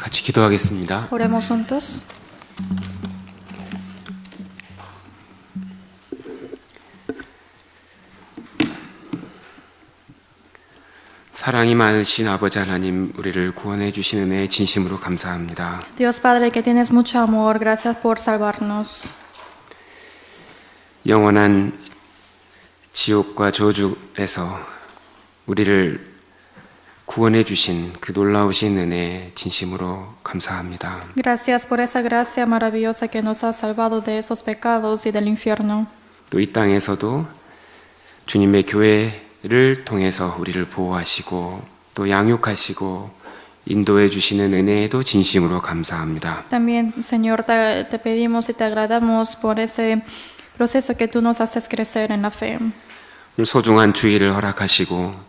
같이 기도하겠습니다. Oremos juntos. 사랑이 많으신 아버지 하나님, 우리를 구원해 주신 은혜에 진심으로 감사합니다. Dios Padre, que tienes mucho amor, gracias por salvarnos. 영원한 지옥과 저주에서 우리를 구원해 주신 그 놀라우신 은혜에 진심으로 감사합니다. Gracias por esa gracia maravillosa que nos ha salvado de esos pecados y del infierno. 또 이 땅에서도 주님의 교회를 통해서 우리를 보호하시고 또 양육하시고 인도해 주시는 은혜에도 진심으로 감사합니다. También, Señor, te pedimos y te agradamos por ese proceso que tú nos haces crecer en la fe. 오늘 소중한 주일을 허락하시고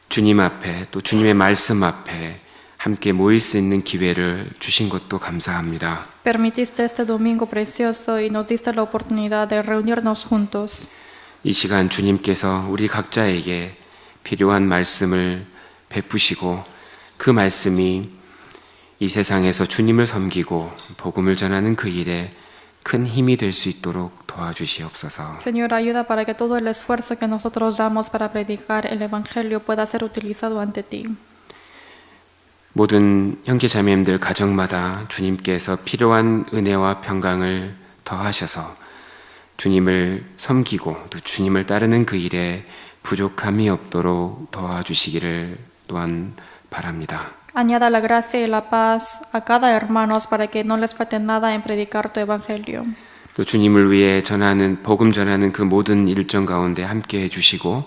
주님 앞에 또 주님의 말씀 앞에 함께 모일 수 있는 기회를 주신 것도 감사합니다. Permitiste este domingo precioso y nos diste la oportunidad de reunirnos juntos. 이 시간 주님께서 우리 각자에게 필요한 말씀을 베푸시고 그 말씀이 이 세상에서 주님을 섬기고 복음을 전하는 그 일에 큰 힘이 될 수 있도록 도와주시옵소서. Señor, ayuda para que todo el esfuerzo que nosotros damos para predicar el Evangelio pueda ser utilizado ante ti. 모든 형제자매님들 가정마다 주님께서 필요한 은혜와 평강을 더하셔서 주님을 섬기고 또 주님을 따르는 그 일에 부족함이 없도록 도와주시기를 또한 바랍니다. Añada la gracia y la paz a cada hermano para que no les falte nada en predicar tu Evangelio. 또 주님을 위해 전하는 복음 전하는 그 모든 일정 가운데 함께 해주시고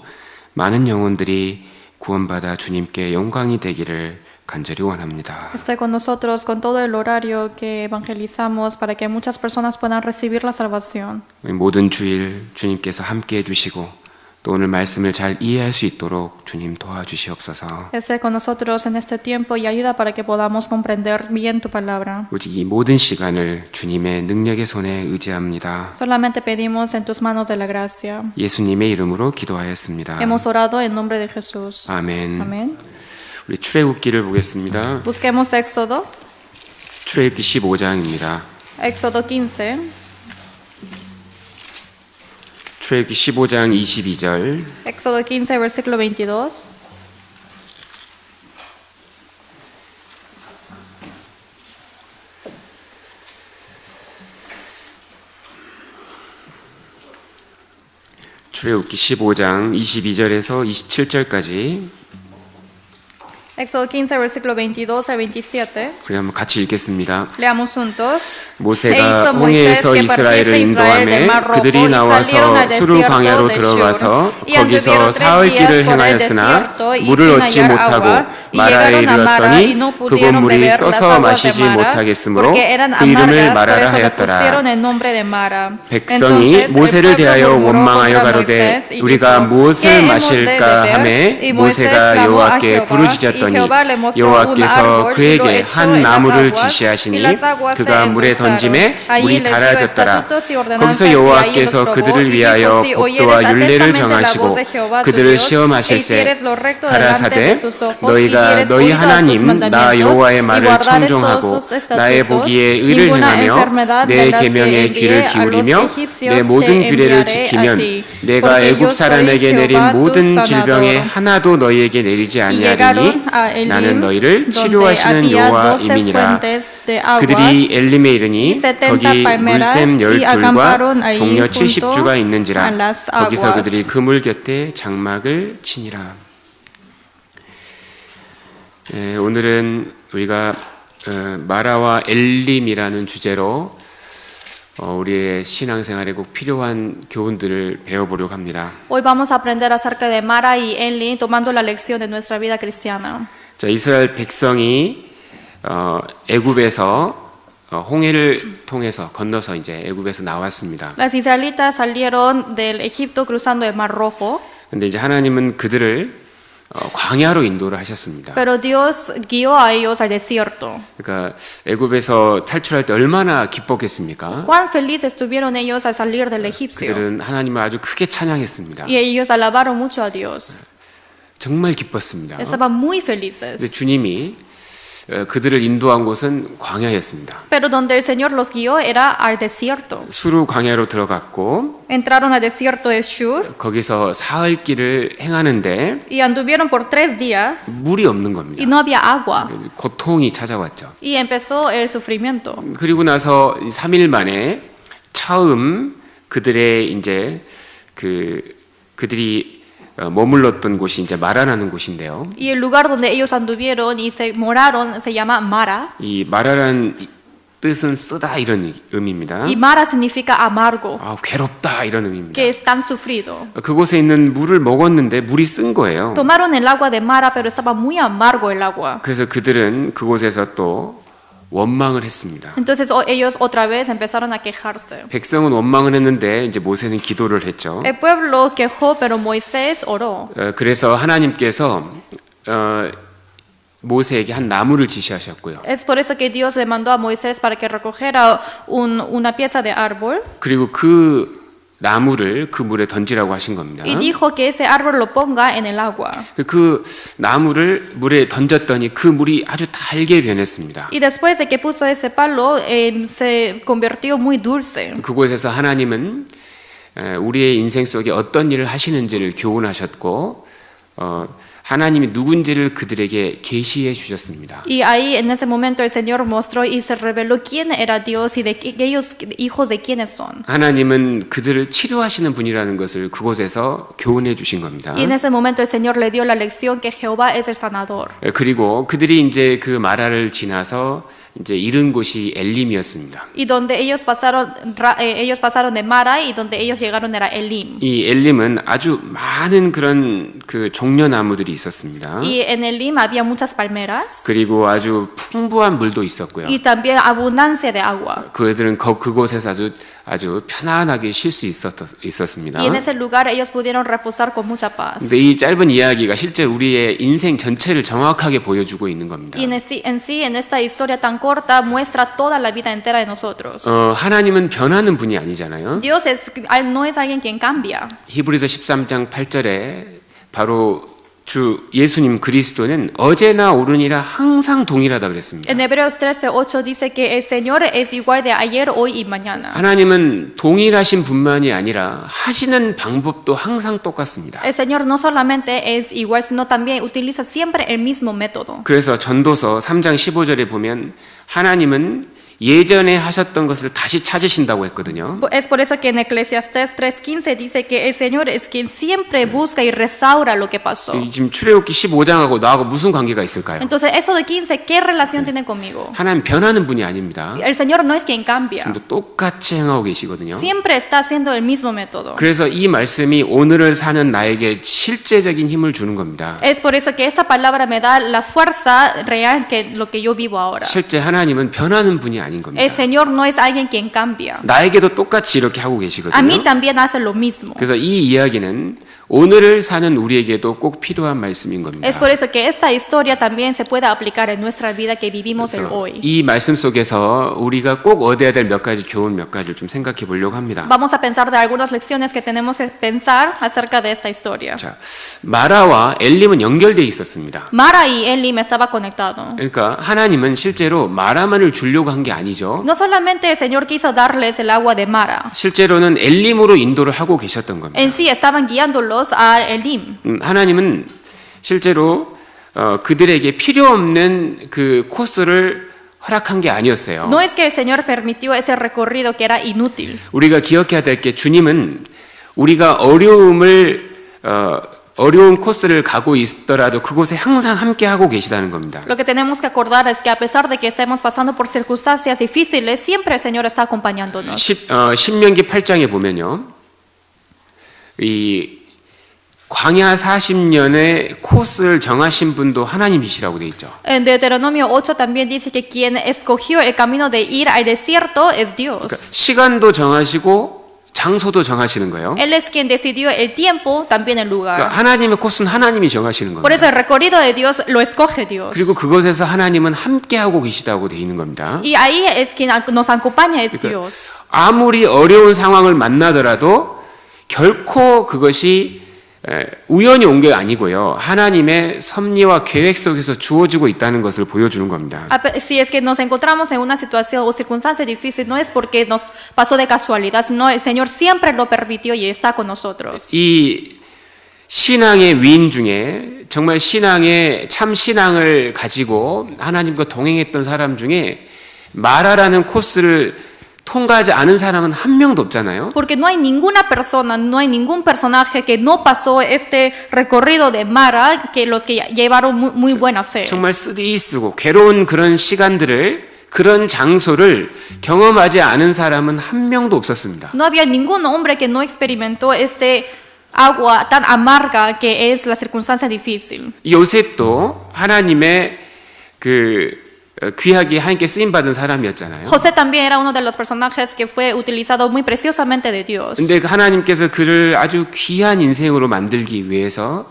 많은 영혼들이 구원받아 주님께 영광이 되기를 간절히 원합니다. Esté con nosotros con todo el horario que evangelizamos para que muchas personas puedan recibir la salvación. 모든 주일 주님께서 함께 해주시고 또 오늘 말씀을 잘 이해할 수 있도록 주님 도와주시옵소서. Esté con nosotros en este tiempo y ayuda para que podamos comprender bien tu palabra. 오직 이 모든 시간을 주님의 능력의 손에 의지합니다. Solamente pedimos en tus manos de la gracia. 예수님의 이름으로 기도하였습니다. Hemos orado en nombre de Jesús. 아멘. Amén. 우리 출애굽기를 보겠습니다. Busquemos Éxodo. 출애굽기 15장입니다. Éxodo 15. 출애굽기 15장 22절. Éxodo 15, versículo 22. 출애굽기 15장 22절에서 27절까지 Éxodo 15, versículo 22 al 27. 우리 한번 같이 읽겠습니다. Leamos juntos. 모세가 홍해에서 이스라엘을 인도하매 그들이 나와서 수르 광야로 들어가서 거기서 사흘길을 행하였으나 물을 얻지 못하고 마라에 이르렀더니 그곳 물이 써서 마시지 못하겠으므로 그 이름을 마라라 하였더라. 백성이 모세를 대하여 원망하여 가로되 우리가 무엇을 마실까 하매 모세가 여호와께 부르짖었더니 여호와께서 그에게 한 나무를 지시하시니 그가 물에 던짐에 물이 달아졌더라. 거기서 여호와께서 그들을 위하여 법도와 율례를 정하시고 그들을 시험하실세 가라사대 너희가 너희 하나님 나 여호와의 말을 청종하고 나의 보기에 의를 행하며 내 계명에 귀를 기울이며 내 모든 규례를 지키면 내가 애굽 사람에게 내린 모든 질병에 하나도 너희에게 내리지 아니하리니 나는 너희를 치료하시는 여호와임이니라. 그들이 엘림에 이르니 거기 물샘 12과 종려 70주가 있는지라. 거기서 그들이 그물 곁에 장막을 치니라. 오늘은 우리가 마라와 엘림이라는 주제로 우리의 신앙생활에 꼭 필요한 교훈들을 배워보려고 합니다. Hoy vamos a aprender acerca de Mara y Eli, tomando la lección de nuestra vida cristiana. 자, 이스라엘 백성이 애굽에서 홍해를 통해서 건너서 이제 애굽에서 나왔습니다. Las israelitas salieron del Egipto cruzando el Mar Rojo. 근데 이제 하나님은 그들을 광야로 인도를 하셨습니다. Pero Dios guió a ellos al desierto. 그러니까 애굽에서 탈출할 때 얼마나 기뻤겠습니까? Cuán felices estuvieron ellos al salir del egipcio. 그들은 하나님을 아주 크게 찬양했습니다. Y ellos alabaron mucho a Dios. 정말 기뻤습니다. Estaban muy 근데 felices. 주님이 그들을 인도한 곳은 광야였습니다. Pero donde el Señor los guió era al desierto. 수루 광야로 들어갔고 Entraron al desierto de Shur 거기서 사흘 길을 행하는데 y anduvieron por 3 días 물이 없는 겁니다. y no había agua. 고통이 찾아왔죠. Y empezó el sufrimiento. 그리고 나서 3일 만에 처음 그들의 이제 그들이 머물렀던 곳이 이제 마라라는 곳인데요. Y el lugar donde ellos anduvieron y se moraron se llama Mara. 이 마라라는 뜻은 쓰다 이런 의미입니다. Y Mara significa amargo, 괴롭다 이런 의미입니다. que es tan sufrido. 그곳에 있는 물을 먹었는데 물이 쓴 거예요. Tomaron el agua de Mara, pero estaba muy amargo el agua. 그래서 그들은 그곳에서 또 원망을 했습니다. Entonces ellos otra vez empezaron a quejarse. 백성은 원망을 했는데 이제 모세는 기도를 했죠. El pueblo quejó, pero Moisés oró. 그래서 하나님께서 모세에게 한 나무를 지시하셨고요. Es por eso que Dios le mandó a Moisés para que recogiera una pieza de árbol 그리고 그 나무를 그 물에 던지라고 하신 겁니다. y dijo que ese árbol lo ponga en el agua. 그 나무를 물에 던졌더니 그 물이 아주 달게 변했습니다. Y después de que puso ese palo, se convirtió muy dulce. 그곳에서 하나님은 우리의 인생 속에 어떤 일을 하시는지를 교훈하셨고 하나님이 누군지를 그들에게 계시해 주셨습니다. Y ahí en ese momento el Señor mostró y se reveló quién era Dios y de ellos hijos de quiénes son. 하나님은 그들을 치료하시는 분이라는 것을 그곳에서 교훈해 주신 겁니다. Y en ese momento el Señor le dio la lección que Jehová es el sanador. 그리고 그들이 이제 그 마라를 지나서 이제 이른 곳이 엘림이었습니다. Y donde ellos pasaron de Mara y donde ellos llegaron era Elim. 이 엘림은 아주 많은 그런 그 종려나무들이 있었습니다. Y en Elim había muchas palmeras 그리고 아주 풍부한 물도 있었고요. y también abundancia de agua. 그들은 그곳에서 아주 편안하게 쉴 수 있었습니다. Y en ese lugar ellos pudieron reposar con mucha paz. 근데 이 짧은 이야기가 실제 우리의 인생 전체를 정확하게 보여주고 있는 겁니다. Y en esta historia tan corta muestra toda la vida entera de nosotros. 하나님은 변하는 분이 아니잖아요. Dios no es alguien quien cambia. 히브리서 13장 8절에 바로 주 예수님 그리스도는 어제나 오늘이라 항상 동일하다 그랬습니다. En Hebreos 13:8 dice que el Señor es igual de ayer, hoy y mañana. 하나님은 동일하신 분만이 아니라 하시는 방법도 항상 똑같습니다. El Señor no solamente es igual, sino también utiliza siempre el mismo método. 그래서 전도서 3장 15절에 보면 하나님은 예전에 하셨던 것을 다시 찾으신다고 했거든요. Es por eso que en Eclesiastés 3:15 dice que el Señor es quien siempre busca y restaura lo que pasó. 지금 출애굽기 15장하고 나하고 무슨 관계가 있을까요? Entonces, Éxodo 15, ¿qué relación tiene conmigo? 하나님 변하는 분이 아닙니다. El Señor no es quien cambia. 지금도 똑같이 행하고 계시거든요. Siempre está haciendo el mismo método. 그래서 이 말씀이 오늘을 사는 나에게 실제적인 힘을 주는 겁니다. Es por eso que esta palabra me da la fuerza real que lo que yo vivo ahora. 실제 하나님은 변하는 분이 아닌 겁니다. El Señor no es alguien quien cambia. 나에게도 똑같이 이렇게 하고 A 계시거든요. mí también hace lo mismo. 그래서 이 이야기는 오늘을 사는 우리에게도 꼭 필요한 말씀인 겁니다. Es por eso que esta historia también se puede aplicar en nuestra vida que vivimos el hoy. 이 말씀 속에서 우리가 꼭 얻어야 될 몇 가지 교훈 몇 가지를 좀 생각해 보려고 합니다. Vamos a pensar de algunas lecciones que tenemos que pensar acerca de esta historia. 자, 마라와 엘림은 연결돼 있었습니다. Mara y Elim estaba conectado. 그러니까 하나님은 실제로 마라만을 주려고 한 게 아니죠. No solamente el Señor quiso darles el agua de Mara. 실제로는 엘림으로 인도를 하고 계셨던 겁니다. En sí estaban guiándolos a Elim. 하나님은 실제로 그들에게 필요 없는 그 코스를 허락한 게 아니었어요. No es que el Señor permitió ese recorrido que era inútil. 우리가 기억해야 될 게 주님은 우리가 어려운 코스를 가고 있더라도 그곳에 항상 함께 하고 계시다는 겁니다. Lo que tenemos que acordar es que a pesar de que estemos pasando por circunstancias difíciles, siempre el Señor está acompañándonos. 신명기 8장에 보면요. 이 광야 40년의 코스를 정하신 분도 하나님이시라고 돼 있죠. En Deuteronomio 8 también dice que quien escogió el camino de ir al desierto es Dios. 그러니까 시간도 정하시고 장소도 정하시는 거예요. Él es quien decidió el tiempo, también el lugar. 그러니까 하나님의 코스는 하나님이 정하시는 Por 겁니다. eso el recorrido de Dios lo escoge Dios. 그리고 그곳에서 하나님은 함께 하고 계시다고 돼 있는 겁니다. Y ahí es quien nos acompaña es Dios. 아무리 어려운 상황을 만나더라도 결코 그것이 우연히 온 게 아니고요. 하나님의 섭리와 계획 속에서 주어지고 있다는 것을 보여주는 겁니다. Si es que nos encontramos en una situación o circunstancia difícil, no es porque nos pasó de casualidad, sino el Señor siempre lo permitió y está con nosotros. 이 신앙의 위인 중에 정말 신앙의 참 신앙을 가지고 하나님과 동행했던 사람 중에 마라라는 코스를 통과하지 않은 사람은 한 명도 없잖아요. Porque no hay ninguna persona, no hay ningún personaje que no pasó este recorrido de Mara que los que llevaron muy buena fe. 정말 쓰디쓰고 괴로운 그런 시간들을 그런 장소를 경험하지 않은 사람은 한 명도 없었습니다. No había ningún hombre que no experimentó este agua tan amarga que es la circunstancia difícil. 요셉도 하나님의 그 귀하게 하나님께 쓰임 받은 사람이었잖아요. José también era uno de los personajes que fue utilizado muy preciosamente de Dios. 근데 하나님께서 그를 아주 귀한 인생으로 만들기 위해서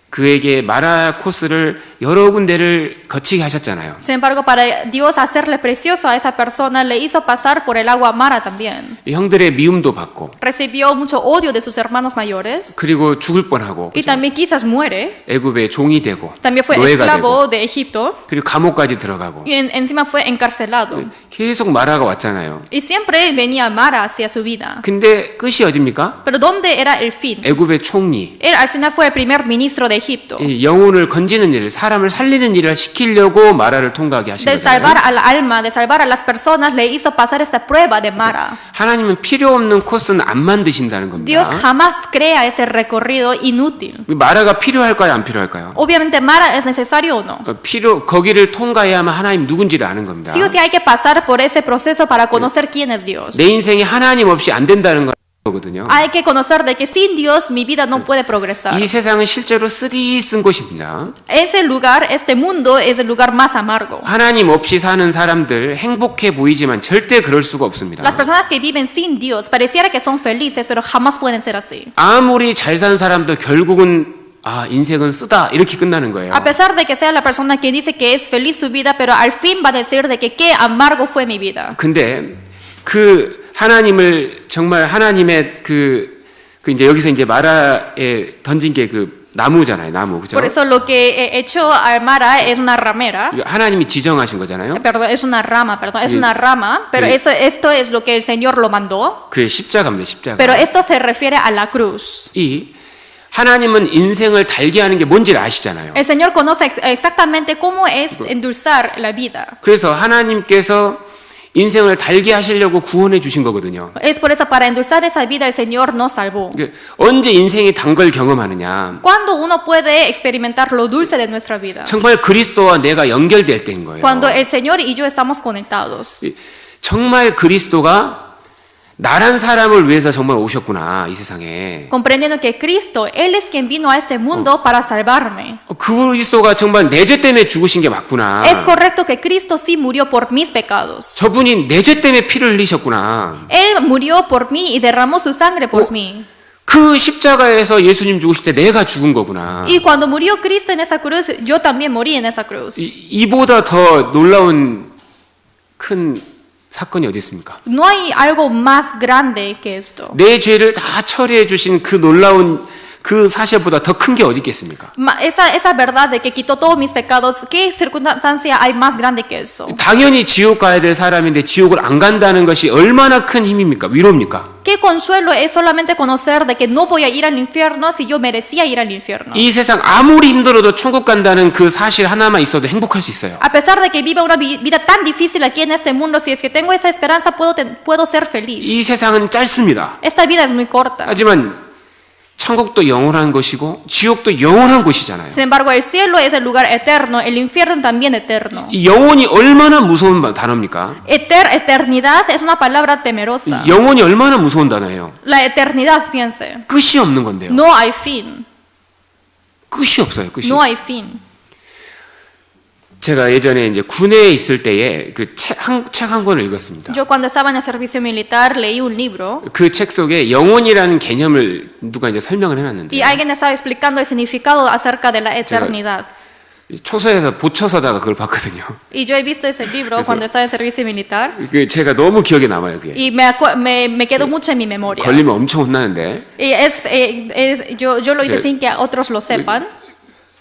그에게 마라 코스를 여러 군데를 거치게 하셨잖아요. Sin embargo, para Dios hacerle precioso a esa persona, le hizo pasar por el agua Mara también. 형들의 미움도 받고 Recibió mucho odio de sus hermanos mayores 그리고 죽을 뻔하고 y también quizás muere. 애굽의 종이 되고 También fue 노예가 esclavo 되고 de Egipto 그리고 감옥까지 들어가고 y encima fue encarcelado. 계속 마라가 왔잖아요. Y siempre venía Mara hacia su vida. 근데 끝이 어딥니까? Pero ¿dónde era el fin? 애굽의 총리. Él al final fue el primer ministro de Egipto. 이 영혼을 건지는 일, 사람을 살리는 일을 시키려고 마라를 통과하게 하신 De 거잖아요. salvar al alma, de salvar a las personas, le hizo pasar esta prueba de Mara. 하나님은 필요 없는 코스는 안 만드신다는 겁니다. Dios jamás crea ese recorrido inútil. 마라가 필요할까요, 안 필요할까요? Obviamente Mara es necesario o no. 거기를 통과해야만 하나님 누군지를 아는 겁니다. Sí o sí hay que pasar por ese proceso para conocer quién es Dios. 내 인생이 하나님 없이 안 된다는 거거든요. Hay que conocer de que sin Dios mi vida no puede progresar. 이 세상은 실제로 쓰디쓴 곳입니다. Ese lugar, este mundo es el lugar más amargo. 하나님 없이 사는 사람들 행복해 보이지만 절대 그럴 수가 없습니다. Las personas que viven sin Dios pareciera que son felices, pero jamás pueden ser así. 아무리 잘 산 사람도 결국은 인생은 쓰다 이렇게 끝나는 거예요. A pesar de que sea la persona que dice que es feliz su vida, pero al fin va a decir de que qué amargo fue mi vida. 근데 그 하나님을 정말 하나님의 그 이제 여기서 이제 마라에 던진 게 그 나무잖아요, 나무 그죠? Por eso lo que echó a Mara es una ramera. 하나님이 지정하신 거잖아요. Perdón, es una rama, perdón, es una rama, pero esto es lo que el Señor lo mandó. 그게 십자가입니다, 십자가. Pero esto se refiere a la cruz. 이 하나님은 인생을 달게 하는 게 뭔지를 아시잖아요. El Señor conoce exactamente cómo es endulzar la vida. 그래서 하나님께서 인생을 달게 하시려고 구원해 주신 거거든요. Es por eso para endulzar esa vida el Señor nos salvó. 언제 인생이 단 걸 경험하느냐? Cuando uno puede experimentar lo dulce de nuestra vida. 정말 그리스도와 내가 연결될 때인 거예요. Cuando el Señor y yo estamos conectados. 정말 그리스도가 나란 사람을 위해서 정말 오셨구나 이 세상에. Comprendiendo que Cristo, Él es quien vino a este mundo para salvarme. 그리스도가 정말 내 죄 때문에 죽으신 게 맞구나. Es correcto que Cristo sí murió por mis pecados. 저분이 내 죄 때문에 피를 흘리셨구나. Él murió por mí y derramó su sangre por mí. 그 십자가에서 예수님 죽으실 때 내가 죽은 거구나. Y cuando murió Cristo en esa cruz, yo también morí en esa cruz. 이보다 더 놀라운 큰 사건이 어디 있습니까? No hay algo más grande que esto. 내 죄를 다 처리해 주신 그 놀라운 그 사실보다 더 큰 게 어디 있겠습니까? Esa verdad de que quitó todos mis pecados, ¿qué circunstancia hay más grande que eso? 당연히 지옥 가야 될 사람인데 지옥을 안 간다는 것이 얼마나 큰 힘입니까? 위로입니까? ¿Qué consuelo es solamente conocer de que no voy a ir al infierno si yo merecía ir al infierno? 이 세상 아무리 힘들어도 천국 간다는 그 사실 하나만 있어도 행복할 수 있어요. A pesar de que viva una vida tan difícil aquí en este mundo, si es que tengo esa esperanza, puedo ser feliz. 이 세상은 짧습니다. Esta vida es muy corta. 하지만 천국도 영원한 것이고 지옥도 영원한 곳이잖아요. Sin embargo, el cielo es el lugar eterno, el infierno también eterno. 이 영혼이 얼마나 무서운 단어입니까? Eternidad es una palabra temerosa. 영혼이 얼마나 무서운 단어예요? La eternidad, piense. 끝이 없는 건데요. No hay fin. 끝이 없어요. 끝이. No hay fin. 제가 예전에 이제 군에 있을 때에 그 책 한 권을 읽었습니다. Yo cuando estaba en el servicio militar leí un libro. 그 책 속에 영혼이라는 개념을 누가 이제 설명을 해놨는데. Y alguien estaba explicando el significado acerca de la eternidad. 초서에서 보초서다가 그걸 봤거든요. Y yo he visto ese libro cuando estaba en servicio militar. 그 제가 너무 기억에 남아요. 그게. Y me quedó mucho en mi memoria. 걸리면 엄청 혼나는데 Y yo lo hice sin que otros lo sepan.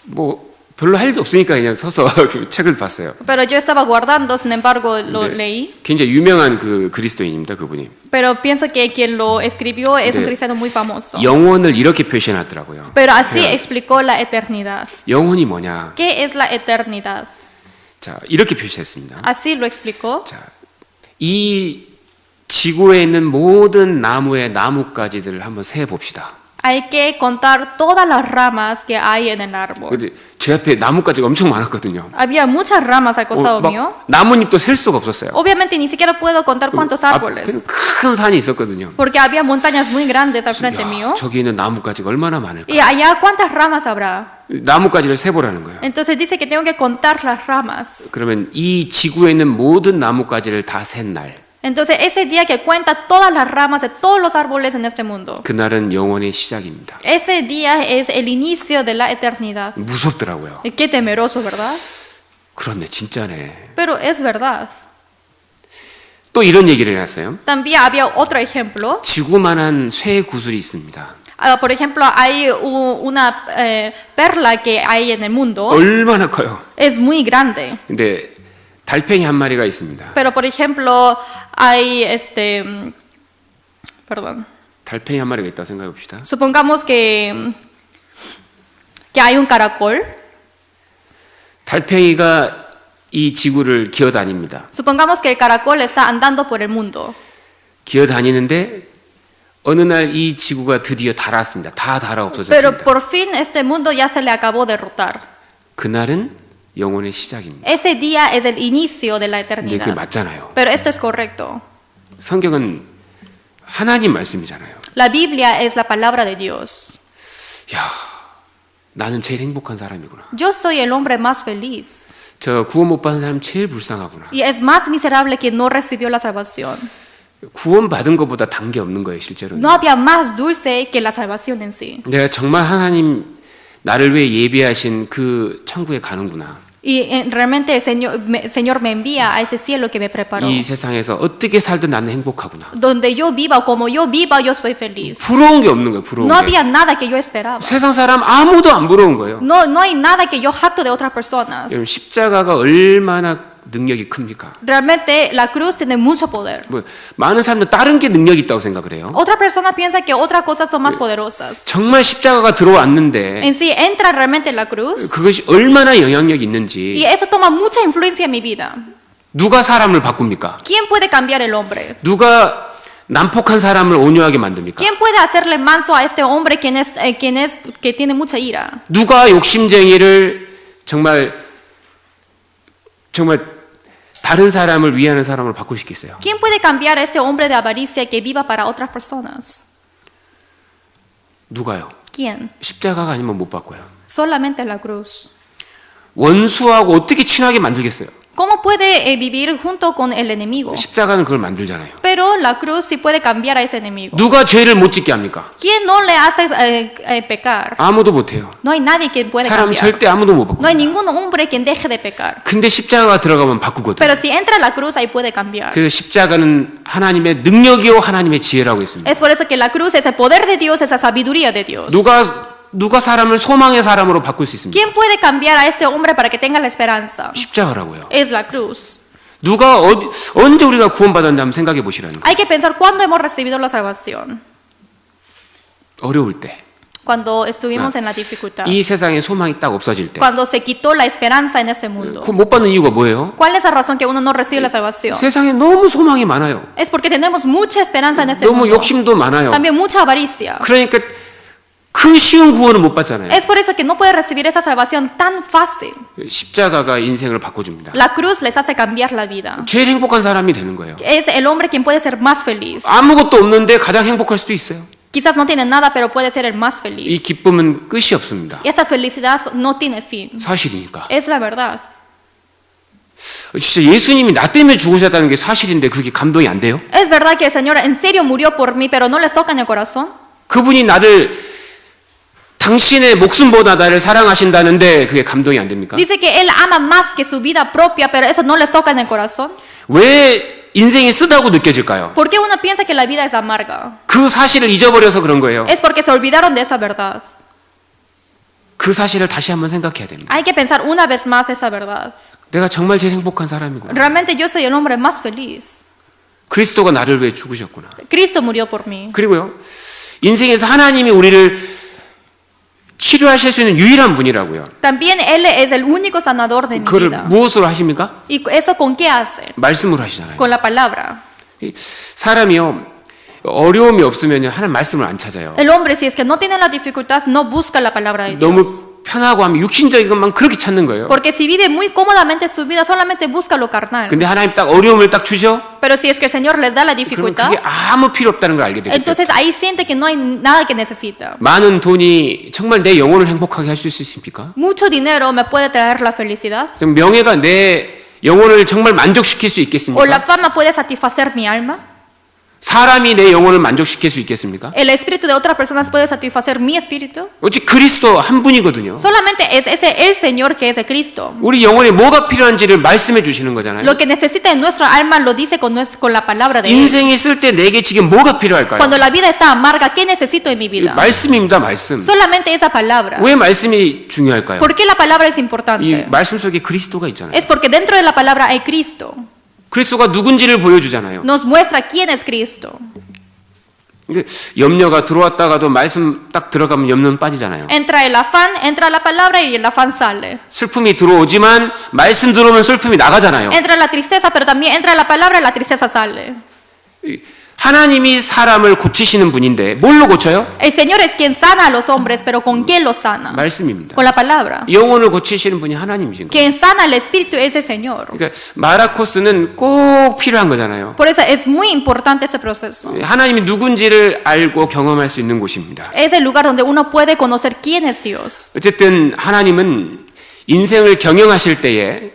뭐 별로 할 일 없으니까 그냥 서서 그 책을 봤어요. Pero yo estaba guardando, sin embargo, lo leí. 굉장히 유명한 그 그리스도인입니다, 그분이. Pero pienso que quien lo escribió es un cristiano muy famoso. 영혼을 이렇게 표현하더라고요. Pero así explicó la eternidad. 영혼이 뭐냐? ¿Qué es la eternidad? 자, 이렇게 표시했습니다. Así lo explicó. 자, 이 지구에 있는 모든 나무의 나뭇가지들을 한번 세 봅시다. Hay que contar todas las ramas que hay en el árbol. 근데 제 앞에 나뭇가지가 엄청 많았거든요. Había muchas ramas al costado mío. 막 나뭇잎도 셀 수가 없었어요. Obviamente ni siquiera puedo contar cuántos 앞에는 árboles. 큰 산이 있었거든요. Porque había montañas muy grandes al frente 야, mío. 저기 있는 나뭇가지가 얼마나 많을까? Y allá, ¿cuántas ramas habrá? 나뭇가지를 세보라는 거예요. Entonces dice que tengo que contar las ramas. 그러면 이 지구에 있는 모든 나뭇가지를 다 센 날, Entonces ese día que cuenta todas las ramas de todos los árboles en este mundo. 그날은 영원의 시작입니다. Ese día es el inicio de la eternidad. 무섭더라고요. Qué temeroso, ¿verdad? 그렇네, 진짜네. Pero es verdad. 또 이런 얘기를 해놨어요. También había otro ejemplo. 지구만한 쇠 구슬이 있습니다. Por ejemplo, hay una perla que hay en el mundo. 얼마나 커요. Es muy grande. 근데 달팽이 한 마리가 있습니다. Pero por ejemplo, hay perdón. 달팽이 한 마리가 있다고 생각해 봅시다. Supongamos que hay un caracol. 달팽이가 이 지구를 기어다닙니다. Supongamos que el caracol está andando por el mundo. 기어다니는데 어느 날 이 지구가 드디어 닳았습니다. 다 닳아 Pero 없어졌습니다. por fin este mundo ya se le acabó de rotar. 그날은 영혼의 시작입니다. Ese día es el inicio de la 근데 그게 eternidad. 맞잖아요. Pero esto es correcto. 성경은 하나님 말씀이잖아요. La Biblia es la palabra de Dios. 야, 나는 제일 행복한 사람이구나. Yo soy el hombre más feliz. 저 구원 못 받은 사람 제일 불쌍하구나. Y es más miserable quien no recibió la salvación. 구원 받은 것보다 단 게 없는 거예요, 실제로. No había más dulce que la salvación en sí. 내가 정말 하나님 나를 위해 예비하신 그 천국에 가는구나. Y realmente el Señor me envía a ese cielo que me preparó. 이 세상에서 어떻게 살든 나는 행복하구나. Donde yo viva o como yo viva, yo soy feliz. 부러운 게 없는 거예요, 부러운 No 게. había nada que yo esperaba. 세상 사람 아무도 안 부러운 거예요. No hay nada que yo jacto de otras personas. 여러분, 십자가가 얼마나 능력이 큽니까? Realmente la cruz tiene mucho poder. 뭐, 많은 사람들 다른 게 능력이 있다고 생각을 해요. Otra persona piensa que otras cosas son más poderosas. 정말 십자가가 들어왔는데 En sí entra realmente en la cruz 그것이 얼마나 영향력이 y 있는지 eso toma mucha influencia en mi vida. 누가 사람을 바꿉니까? ¿Quién puede cambiar el hombre? 누가 난폭한 사람을 온유하게 만듭니까? ¿Quién puede hacerle manso a este hombre que tiene mucha ira? 누가 욕심쟁이를 정말 다른 사람을 위하는 사람을 바꿀 수 있겠어요? ¿Quién puede cambiar a este hombre de avaricia que viva para otras personas? 누가요? ¿Quién? 십자가가 아니면 못 바꿔요. Solamente la cruz. 원수하고 어떻게 친하게 만들겠어요? ¿Cómo puede vivir junto con el enemigo? 십자가는 그걸 만들잖아요. Pero la cruz sí puede cambiar a ese enemigo. 누가 죄를 못 짓게 합니까? ¿Quién no le hace pecar? 아무도 못해요. No hay nadie que puede 사람은 cambiar. 절대 아무도 못 No hay 바꿉니다. ningún hombre quien deje de pecar. 근데 십자가가 들어가면 바꾸거든요. Pero si entra la cruz, ahí puede cambiar. 그래서 십자가는 하나님의 능력이요 하나님의 지혜라고 했습니다. Es por eso que la cruz es el poder de Dios, es la sabiduría de Dios. 누가 사람을 소망의 사람으로 바꿀 수 있습니까? ¿Quién puede cambiar a este hombre para que tenga la esperanza? 십자가라고요. Es la cruz. 누가 언제 우리가 구원받았나 한번 생각해 보시라는 거예요. Hay que pensar cuándo hemos recibido la salvación. 어려울 때. Cuando estuvimos en la dificultad. 이 세상에 소망이 딱 없어질 때. Cuando se quitó la esperanza en este mundo. 그 못 받는 이유가 뭐예요? ¿Cuál es la razón que uno no recibe la salvación? 세상에 너무 소망이 많아요. Es porque tenemos mucha esperanza en este 너무 mundo. 욕심도 많아요. También mucha avaricia. 그러니까 그 쉬운 구원은 못 받잖아요. Es por eso que no puede recibir esa salvación tan fácil. 십자가가 인생을 바꿔줍니다. La cruz les hace cambiar la vida. 제일 행복한 사람이 되는 거예요. Es el hombre quien puede ser más feliz. 아무것도 없는데 가장 행복할 수도 있어요. Quizás no tiene nada, pero puede ser el más 이 feliz. 기쁨은 끝이 없습니다. Y esa felicidad no tiene fin. 사실이니까. Es la verdad. 진짜 예수님이 나 때문에 죽으셨다는 게 사실인데 그렇게 감동이 안 돼요? Es verdad que el Señor en serio murió por mí, pero no les toca en el corazón. 그분이 나를 당신의 목숨보다 나를 사랑하신다는데 그게 감동이 안 됩니까? Dice que Él ama más que su vida propia, pero eso no les toca en el corazón. 왜 인생이 쓰다고 느껴질까요? ¿Por qué uno piensa que la vida es amarga? 그 사실을 잊어버려서 그런 거예요. Es porque se olvidaron de esa verdad. 그 사실을 다시 한번 생각해야 됩니다. Hay que pensar una vez más esa verdad. 내가 정말 제일 행복한 사람이구나. Realmente yo soy el hombre más feliz. 그리스도가 나를 위해 죽으셨구나. Cristo murió por mí. 그리고요, 인생에서 하나님이 우리를 치료하실 수 있는 유일한 분이라고요. También Él es el único sanador de mi 그걸 vida. 무엇으로 하십니까? ¿Y eso con qué hace? 말씀으로 하시잖아요. Con la palabra. 사람이요, 어려움이 없으면 하나님 말씀을 안 찾아요. El hombre, si es que no tiene la dificultad, no busca la palabra de 너무 Dios. 편하고 하면 육신적인 것만 그렇게 찾는 거예요. Porque si vive muy cómodamente su vida, solamente busca lo carnal. 근데 하나님 딱 어려움을 딱 주죠? Pero si es que el Señor les da la 그러면 dificultad, 그게 아무 필요 없다는 걸 알게 되겠죠. entonces ahí siente que no hay nada que necesita. 많은 돈이 정말 내 영혼을 행복하게 할 수 있습니까? Mucho dinero me puede traer la felicidad. 그럼 명예가 내 영혼을 정말 만족시킬 수 O la 있겠습니까? fama puede satisfacer mi alma. 사람이 내 영혼을 만족시킬 수 있겠습니까? El espíritu de otras personas puede satisfacer mi espíritu. 오직 그리스도 한 분이거든요. Solamente es ese el Señor que es el Cristo. 우리 영혼에 뭐가 필요한지를 말씀해 주시는 거잖아요. Lo que necesita en nuestra alma lo dice con la palabra de Él. 인생이 쓸 때 내게 지금 뭐가 필요할까요? Cuando la vida está amarga, ¿qué necesito en mi vida? 말씀입니다, 말씀. Solamente esa palabra. 왜 말씀이 중요할까요? ¿Por qué la palabra es 이 importante? 말씀 속에 그리스도가 있잖아요. Es porque dentro de la palabra hay Cristo. 그리스도가 누군지를 보여주잖아요. Nos muestra quién es Cristo. 염려가 들어왔다가도 말씀 딱 들어가면 염려는 빠지잖아요. Entra el afán, entra la palabra y el afán sale. 슬픔이 들어오지만 말씀 들어오면 슬픔이 나가잖아요. Entra la tristeza, pero también entra la palabra y la tristeza sale. 하나님이 사람을 고치시는 분인데 뭘로 고쳐요? El Señor es quien sana a los hombres, pero ¿con qué los sana? 말씀입니다. Con la palabra. 영혼을 고치시는 분이 하나님이신 거예요. Quien sana el espíritu es el Señor. 그러니까 마라코스는 꼭 필요한 거잖아요. Por eso es muy importante ese proceso. 하나님이 누군지를 알고 경험할 수 있는 곳입니다. Es el lugar donde uno puede conocer quién es Dios. 어쨌든 하나님은 인생을 경영하실 때에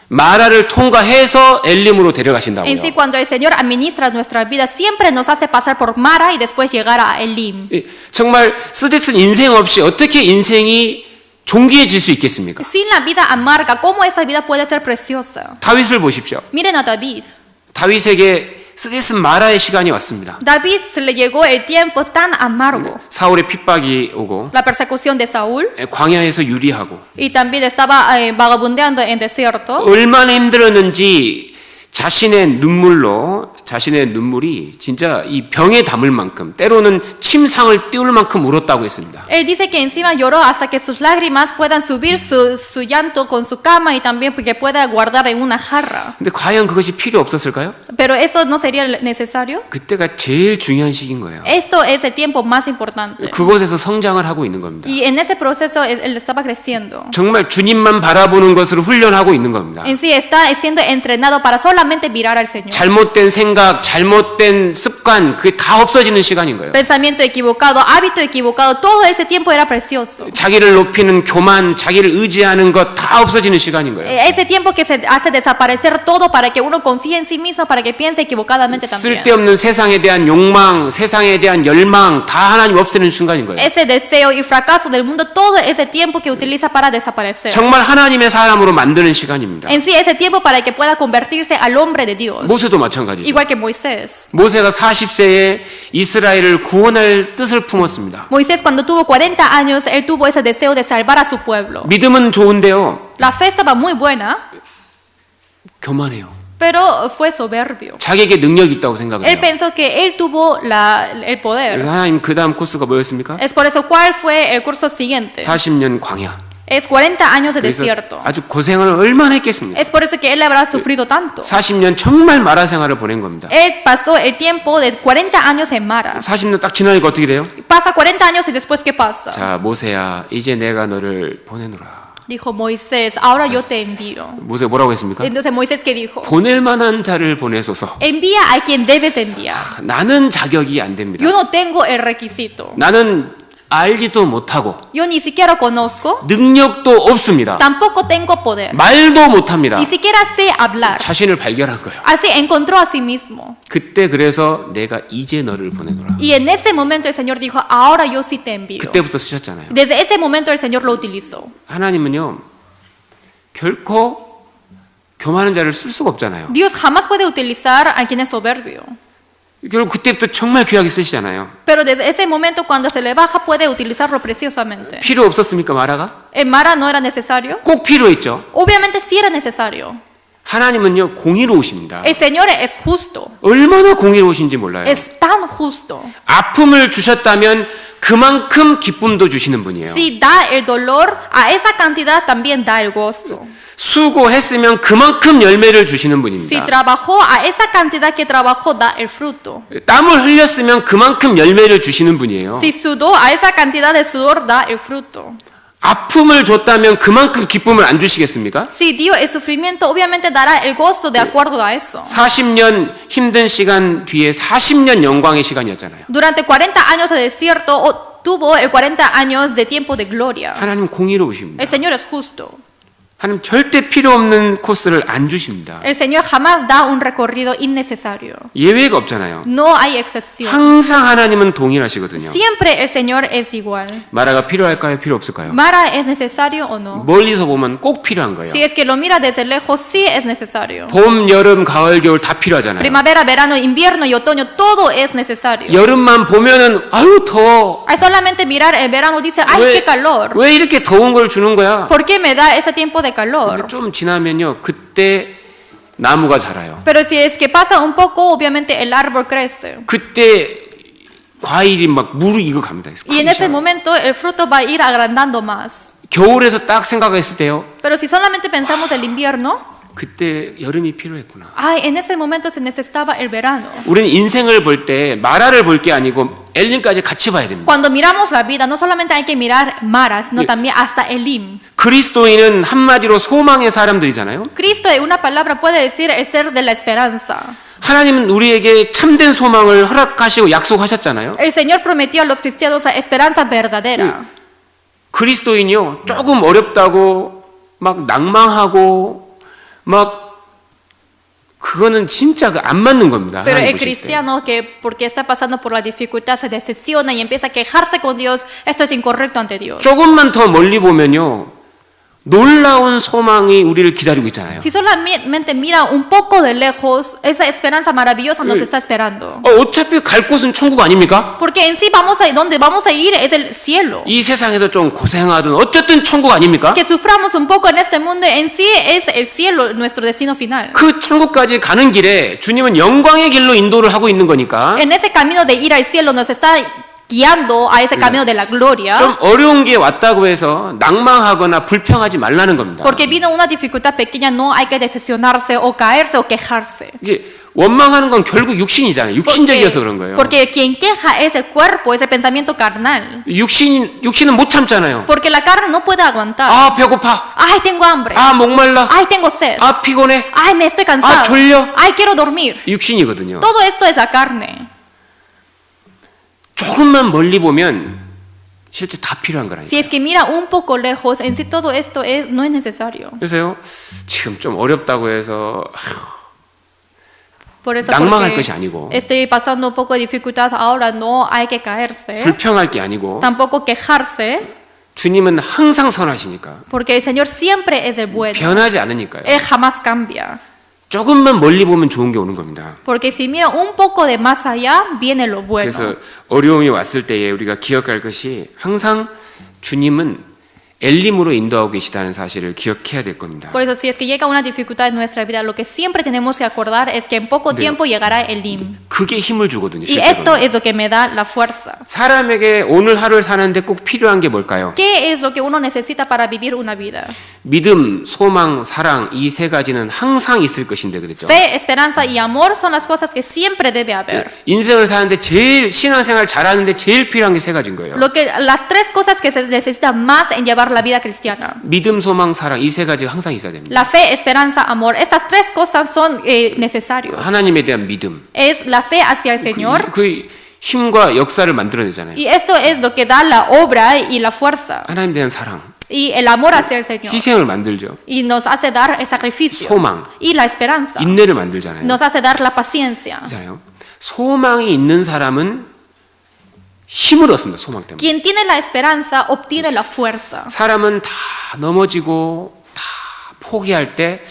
마라를 통과해서 엘림으로 데려가신다고요. En sí, cuando el Señor administra nuestra vida, siempre nos hace pasar por Mara y después llegar a Elim. 정말 쓰디쓴 인생 없이 어떻게 인생이 존귀해질 수 있겠습니까? Sin la vida amarga, ¿cómo esa vida puede ser preciosa? 다윗을 보십시오. Miren a David. 다윗에게 쓰디쓴 마라의 시간이 왔습니다. David se le llegó el tiempo tan amargo. 사울의 핍박이 오고 La persecución de Saúl. 광야에서 유리하고 Y también estaba vagabundeando en desierto. 얼마나 힘들었는지 자신의 눈물이 진짜 이 병에 담을 만큼 때로는 침상을 띄울 만큼 울었다고 했습니다. Él dice que encima lloró hasta que sus lágrimas puedan subir su llanto con su cama y también que pueda guardar en una jarra. 근데 과연 그것이 필요 없었을까요? Pero eso no sería necesario. 그때가 제일 중요한 시기인 거예요. Esto es el tiempo más importante. 그곳에서 성장을 하고 있는 겁니다. Y en ese proceso él estaba creciendo. 정말 주님만 바라보는 것으로 훈련하고 있는 겁니다. En sí está siendo entrenado para solamente mirar al Señor. 잘못된 생각, 잘못된 습관, 그게 다 없어지는 시간인 거예요. Pensamiento equivocado, hábito equivocado, todo ese tiempo era precioso. 자기를 높이는 교만, 자기를 의지하는 것 다 없어지는 시간인 거예요. Ese tiempo que se hace desaparecer todo para que uno confíe en sí mismo, para que piense equivocadamente también. 쓸데없는 세상에 대한 욕망, 세상에 대한 열망 다 하나님 없애는 순간인 거예요. Ese deseo y fracaso del mundo, todo ese tiempo que utiliza para desaparecer. 정말 하나님의 사람으로 만드는 시간입니다. En sí, ese tiempo para que pueda convertirse al hombre de Dios. 모세도 마찬가지죠. Igual que Moisés. 모세가 40세에 이스라엘을 구원할 뜻을 품었습니다. Moisés cuando tuvo 40 años, él tuvo ese deseo de salvar a su pueblo. 믿음은 좋은데요. La fe estaba muy buena, 교만해요. pero fue soberbio. 자기에게 능력이 있다고 생각을 Él 해요. pensó que él tuvo el 그래서 poder. 하나님 그 다음 코스가 뭐였습니까? Es por eso, ¿cuál fue el curso siguiente? 40년 광야. Es 40 años de 그래서 desierto. 아주 고생을 얼마나 했겠습니까? Es por eso que él habrá sufrido tanto. 40년 정말 마라 생활을 보낸 겁니다. Él pasó el tiempo de 40 años en Mara. 40년 딱 지나니까 어떻게 돼요? Pasa 40 años y después, ¿qué pasa? 자, 모세야, 이제 내가 너를 보내노라. Dijo Moisés, ahora yo te envío. 모세가 뭐라고 했습니까? Entonces Moisés, ¿qué dijo? 보낼 만한 자를 보내소서. Envía a quien debes enviar. 나는 자격이 안 됩니다. Yo no tengo el requisito. 나는 알지도 못하고 Yo ni siquiera conozco, 능력도 없습니다. tampoco tengo poder, 말도 못합니다. ni siquiera sé hablar. 자신을 발견한 거예요. Así encontró a sí mismo. 그때 그래서 내가 이제 너를 보내노라. Y en ese momento el Señor dijo, ahora yo sí te envío. 그때부터 쓰셨잖아요. Desde ese momento el Señor lo utilizó. 하나님은요 결코 교만한 자를 쓸 수가 없잖아요. Dios jamás puede utilizar a quien es soberbio. 결국 그때부터 정말 귀하게 쓰시잖아요. Pero desde ese momento cuando se le baja puede utilizarlo preciosamente. 필요 없었습니까 마라가? ¿En Mara no era necesario? 꼭 필요했죠. Obviamente sí era necesario. 하나님은요 공의로우십니다. El Señor es justo. 얼마나 공의로우신지 몰라요. Es tan justo. 아픔을 주셨다면 그만큼 기쁨도 주시는 분이에요. Si da el dolor, a esa cantidad también da el gozo. 수고했으면 그만큼 열매를 주시는 Si 분입니다. trabajó, a esa cantidad que trabajó da el fruto. 땀을 흘렸으면 그만큼 열매를 주시는 분이에요. Si sudó, a esa cantidad de sudor da el fruto. 아픔을 줬다면 그만큼 기쁨을 안 주시겠습니까? Si dio el sufrimiento, obviamente dará el gozo de acuerdo a eso. 40년 힘든 시간 뒤에 40년 영광의 시간이었잖아요. Durante 40 años de desierto, tuvo el 40 años de tiempo de gloria. 하나님 공의로우십니다. El Señor es justo. 하나님 절대 필요 없는 코스를 안 주십니다. El Señor jamás da un recorrido innecesario. 예외가 없잖아요. No hay excepción. 항상 하나님은 동일하시거든요. Siempre el Señor es igual. 마라가 필요할까요? 필요 없을까요? Mara es necesario o no. 멀리서 보면 꼭 필요한 거예요. Si es que lo mira desde lejos, sí es necesario. 봄, 여름, 가을, 겨울 다 필요하잖아요. Primavera, verano, invierno y otoño, todo es necesario. 여름만 보면은 아유 더워. Hay solamente mirar el verano dice, ay, qué calor. 왜 이렇게 더운 걸 주는 거야? ¿Por qué me da ese tiempo de calor? 좀 지나면요 그때 나무가 자라요. Pero si es que pasa un poco, obviamente el árbol crece. 그때 과일이 막 무르익어 갑니다. Y en ese momento el fruto va a ir agrandando más. 겨울에서 딱 생각했을 때요. Pero si solamente pensamos el invierno, 그때 여름이 필요했구나. ay, en ese momento se necesitaba el verano. 우리는 인생을 볼 때 마라를 볼 게 아니고 엘림까지 같이 봐야 됩니다. Cuando miramos la vida, no solamente hay que mirar Mara, sino también hasta Elim. 그리스도인은 한마디로 소망의 사람들이잖아요. Cristo en una palabra puede decir el ser de la esperanza. 하나님은 우리에게 참된 소망을 허락하시고 약속하셨잖아요. El Señor prometió a los cristianos la esperanza verdadera. 그리스도인이요 조금 어렵다고 막 낭망하고 막 그거는 진짜 안 맞는 겁니다. Pero 하나님 el 보실 때. cristiano que porque está pasando por la dificultad se decepciona y empieza a quejarse con Dios, esto es incorrecto ante Dios. 조금만 더 멀리 보면요 놀라운 소망이 우리를 기다리고 있잖아요. Si solamente mira un poco de lejos, esa esperanza maravillosa nos está esperando. 어차피 갈 곳은 천국 아닙니까? Porque en sí donde vamos a ir es el cielo. 이 세상에서 좀 고생하든 어쨌든 천국 아닙니까? Que suframos un poco en este mundo, en sí es el cielo nuestro destino final. 그 천국까지 가는 길에 주님은 영광의 길로 인도를 하고 있는 거니까 En ese camino de ir al cielo nos está guiando a ese camino de la gloria. 좀 어려운 게 왔다고 해서 낭망하거나 불평하지 말라는 겁니다. Porque vino una dificultad pequeña, no hay que decepcionarse o caerse o quejarse. 이게 원망하는 건 결국 육신이잖아요. 육신적이어서 그런 거예요. Porque quien queja es el cuerpo, es el pensamiento carnal. 육신은 못 참잖아요. Porque la carne no puede aguantar. 아 배고파. Ay, tengo hambre. 아 목말라. Ay, tengo sed. 아 피곤해. Ay, me estoy cansado. 아 졸려. Ay, quiero dormir. 육신이거든요. Todo esto es la carne. 조금만 멀리 보면 실제 다 필요한 거라니까요. Si es que mira un poco lejos, en sí todo esto no es necesario. 그래서요 지금 좀 어렵다고 해서 Por eso 낭망할 것이 아니고 estoy pasando un poco de dificultad ahora, no hay que caerse. 불평할 게 아니고 Tampoco quejarse. 주님은 항상 선하시니까 Porque el Señor siempre es el bueno. 변하지 않으니까요. Él jamás cambia. 조금만 멀리 보면 좋은 게 오는 겁니다. Porque si mira un poco de más allá, viene lo bueno. 그래서 어려움이 왔을 때에 우리가 기억할 것이 항상 주님은 엘림으로 인도하고 계시다는 사실을 기억해야 될 겁니다. Por eso, si es que llega una dificultad en nuestra vida, lo que siempre tenemos que acordar es que en poco tiempo llegará Elim. 그게 힘을 주거든요. Y esto es lo que me da la fuerza. 사람에게 오늘 하루를 사는데 꼭 필요한 게 뭘까요? ¿Qué es lo que uno necesita para vivir una vida? 믿음, 소망, 사랑 이 세 가지는 항상 있을 것인데 그랬죠. Fe, esperanza y amor son las cosas que siempre debe haber. 인생을 사는데 제일 신앙생활 잘하는데 제일 필요한 게 세 가지인 거예요. Las tres cosas que se necesitan más en llevar la vida cristiana. 믿음, 소망, 사랑 이 세 가지가 항상 있어야 됩니다. La fe, esperanza, amor. Estas tres cosas son necesarios. 하나님에 대한 믿음. Es la fe hacia el Señor. 그 힘과 역사를 만들어내잖아요. Y esto es lo que da la obra y la fuerza. 하나님 대한 사랑, Y el amor hacia el Señor. 희생을 만들죠. Y nos hace dar el sacrificio. 소망, Y la esperanza. 인내를 만들잖아요. Nos hace dar la paciencia. 그렇잖아요. 소망이 있는 사람은 힘을 얻습니다. 소망 때문에. Quien tiene la esperanza obtiene la fuerza. 사람은 다 넘어지고 다 포기할 때